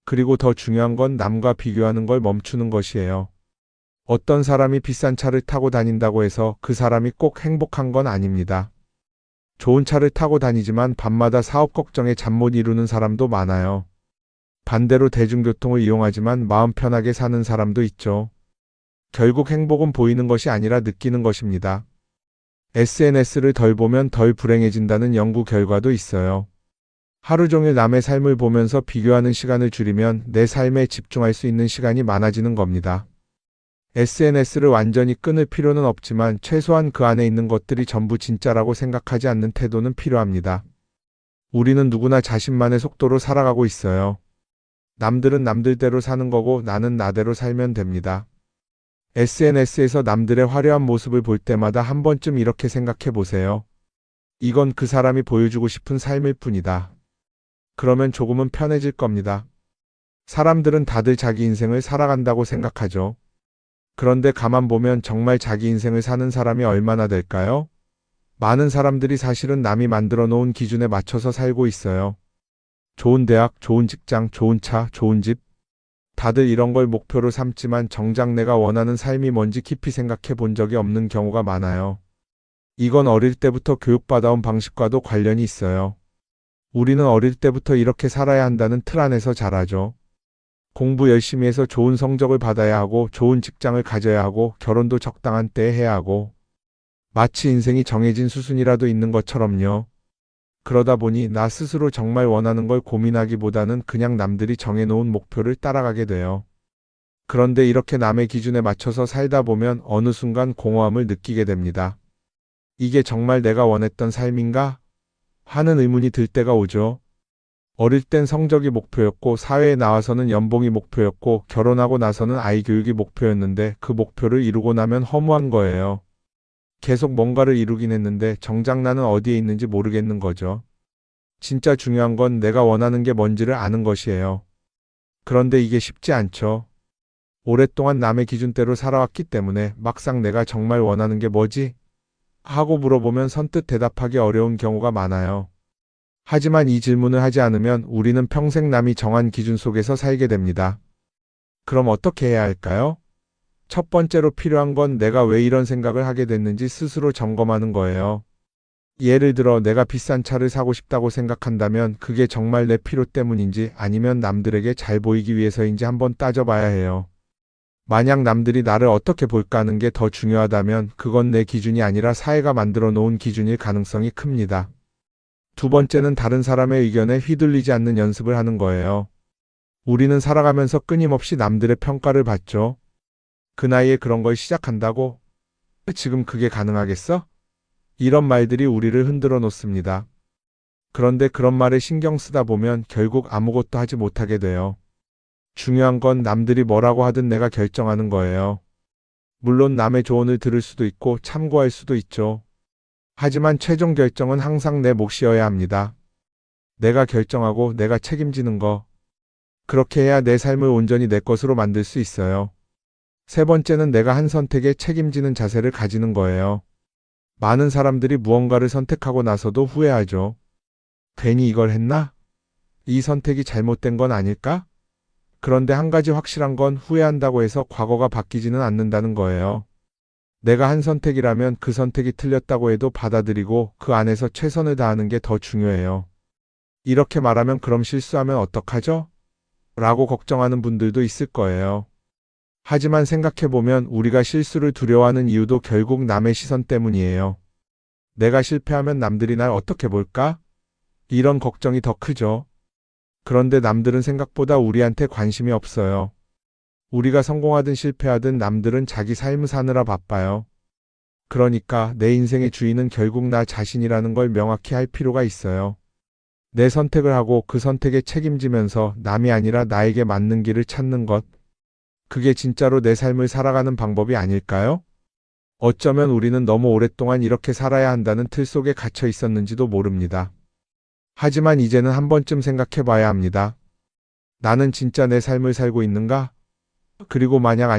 그리고 더 중요한 건 남과 비교하는 걸 멈추는 것이에요. 어떤 사람이 비싼 차를 타고 다닌다고 해서 그 사람이 꼭 행복한 건 아닙니다. 좋은 차를 타고 다니지만 밤마다 사업 걱정에 잠 못 이루는 사람도 많아요. 반대로 대중교통을 이용하지만 마음 편하게 사는 사람도 있죠. 결국 행복은 보이는 것이 아니라 느끼는 것입니다. SNS를 덜 보면 덜 불행해진다는 연구 결과도 있어요. 하루 종일 남의 삶을 보면서 비교하는 시간을 줄이면 내 삶에 집중할 수 있는 시간이 많아지는 겁니다. SNS를 완전히 끊을 필요는 없지만 최소한 그 안에 있는 것들이 전부 진짜라고 생각하지 않는 태도는 필요합니다. 우리는 누구나 자신만의 속도로 살아가고 있어요. 남들은 남들대로 사는 거고 나는 나대로 살면 됩니다. SNS에서 남들의 화려한 모습을 볼 때마다 한 번쯤 이렇게 생각해 보세요. 이건 그 사람이 보여주고 싶은 삶일 뿐이다. 그러면 조금은 편해질 겁니다. 사람들은 다들 자기 인생을 살아간다고 생각하죠. 그런데 가만 보면 정말 자기 인생을 사는 사람이 얼마나 될까요? 많은 사람들이 사실은 남이 만들어 놓은 기준에 맞춰서 살고 있어요. 좋은 대학, 좋은 직장, 좋은 차, 좋은 집. 다들 이런 걸 목표로 삼지만 정작 내가 원하는 삶이 뭔지 깊이 생각해 본 적이 없는 경우가 많아요. 이건 어릴 때부터 교육받아온 방식과도 관련이 있어요. 우리는 어릴 때부터 이렇게 살아야 한다는 틀 안에서 자라죠. 공부 열심히 해서 좋은 성적을 받아야 하고 좋은 직장을 가져야 하고 결혼도 적당한 때에 해야 하고 마치 인생이 정해진 수순이라도 있는 것처럼요. 그러다 보니 나 스스로 정말 원하는 걸 고민하기보다는 그냥 남들이 정해놓은 목표를 따라가게 돼요. 그런데 이렇게 남의 기준에 맞춰서 살다 보면 어느 순간 공허함을 느끼게 됩니다. 이게 정말 내가 원했던 삶인가? 하는 의문이 들 때가 오죠. 어릴 땐 성적이 목표였고 사회에 나와서는 연봉이 목표였고 결혼하고 나서는 아이 교육이 목표였는데 그 목표를 이루고 나면 허무한 거예요. 계속 뭔가를 이루긴 했는데 정작 나는 어디에 있는지 모르겠는 거죠. 진짜 중요한 건 내가 원하는 게 뭔지를 아는 것이에요. 그런데 이게 쉽지 않죠. 오랫동안 남의 기준대로 살아왔기 때문에 막상 내가 정말 원하는 게 뭐지? 하고 물어보면 선뜻 대답하기 어려운 경우가 많아요. 하지만 이 질문을 하지 않으면 우리는 평생 남이 정한 기준 속에서 살게 됩니다. 그럼 어떻게 해야 할까요? 첫 번째로 필요한 건 내가 왜 이런 생각을 하게 됐는지 스스로 점검하는 거예요. 예를 들어 내가 비싼 차를 사고 싶다고 생각한다면 그게 정말 내 필요 때문인지 아니면 남들에게 잘 보이기 위해서인지 한번 따져봐야 해요. 만약 남들이 나를 어떻게 볼까 하는 게 더 중요하다면 그건 내 기준이 아니라 사회가 만들어 놓은 기준일 가능성이 큽니다. 두 번째는 다른 사람의 의견에 휘둘리지 않는 연습을 하는 거예요. 우리는 살아가면서 끊임없이 남들의 평가를 받죠. 그 나이에 그런 걸 시작한다고? 지금 그게 가능하겠어? 이런 말들이 우리를 흔들어 놓습니다. 그런데 그런 말에 신경 쓰다 보면 결국 아무것도 하지 못하게 돼요. 중요한 건 남들이 뭐라고 하든 내가 결정하는 거예요. 물론 남의 조언을 들을 수도 있고 참고할 수도 있죠. 하지만 최종 결정은 항상 내 몫이어야 합니다. 내가 결정하고 내가 책임지는 거. 그렇게 해야 내 삶을 온전히 내 것으로 만들 수 있어요. 세 번째는 내가 한 선택에 책임지는 자세를 가지는 거예요. 많은 사람들이 무언가를 선택하고 나서도 후회하죠. 괜히 이걸 했나? 이 선택이 잘못된 건 아닐까? 그런데 한 가지 확실한 건 후회한다고 해서 과거가 바뀌지는 않는다는 거예요. 내가 한 선택이라면 그 선택이 틀렸다고 해도 받아들이고 그 안에서 최선을 다하는 게 더 중요해요. 이렇게 말하면 그럼 실수하면 어떡하죠? 라고 걱정하는 분들도 있을 거예요. 하지만 생각해보면 우리가 실수를 두려워하는 이유도 결국 남의 시선 때문이에요. 내가 실패하면 남들이 날 어떻게 볼까? 이런 걱정이 더 크죠. 그런데 남들은 생각보다 우리한테 관심이 없어요. 우리가 성공하든 실패하든 남들은 자기 삶을 사느라 바빠요. 그러니까 내 인생의 주인은 결국 나 자신이라는 걸 명확히 할 필요가 있어요. 내 선택을 하고 그 선택에 책임지면서 남이 아니라 나에게 맞는 길을 찾는 것. 그게 진짜로 내 삶을 살아가는 방법이 아닐까요? 어쩌면 우리는 너무 오랫동안 이렇게 살아야 한다는 틀 속에 갇혀 있었는지도 모릅니다. 하지만 이제는 한 번쯤 생각해 봐야 합니다. 나는 진짜 내 삶을 살고 있는가? 그리고 만약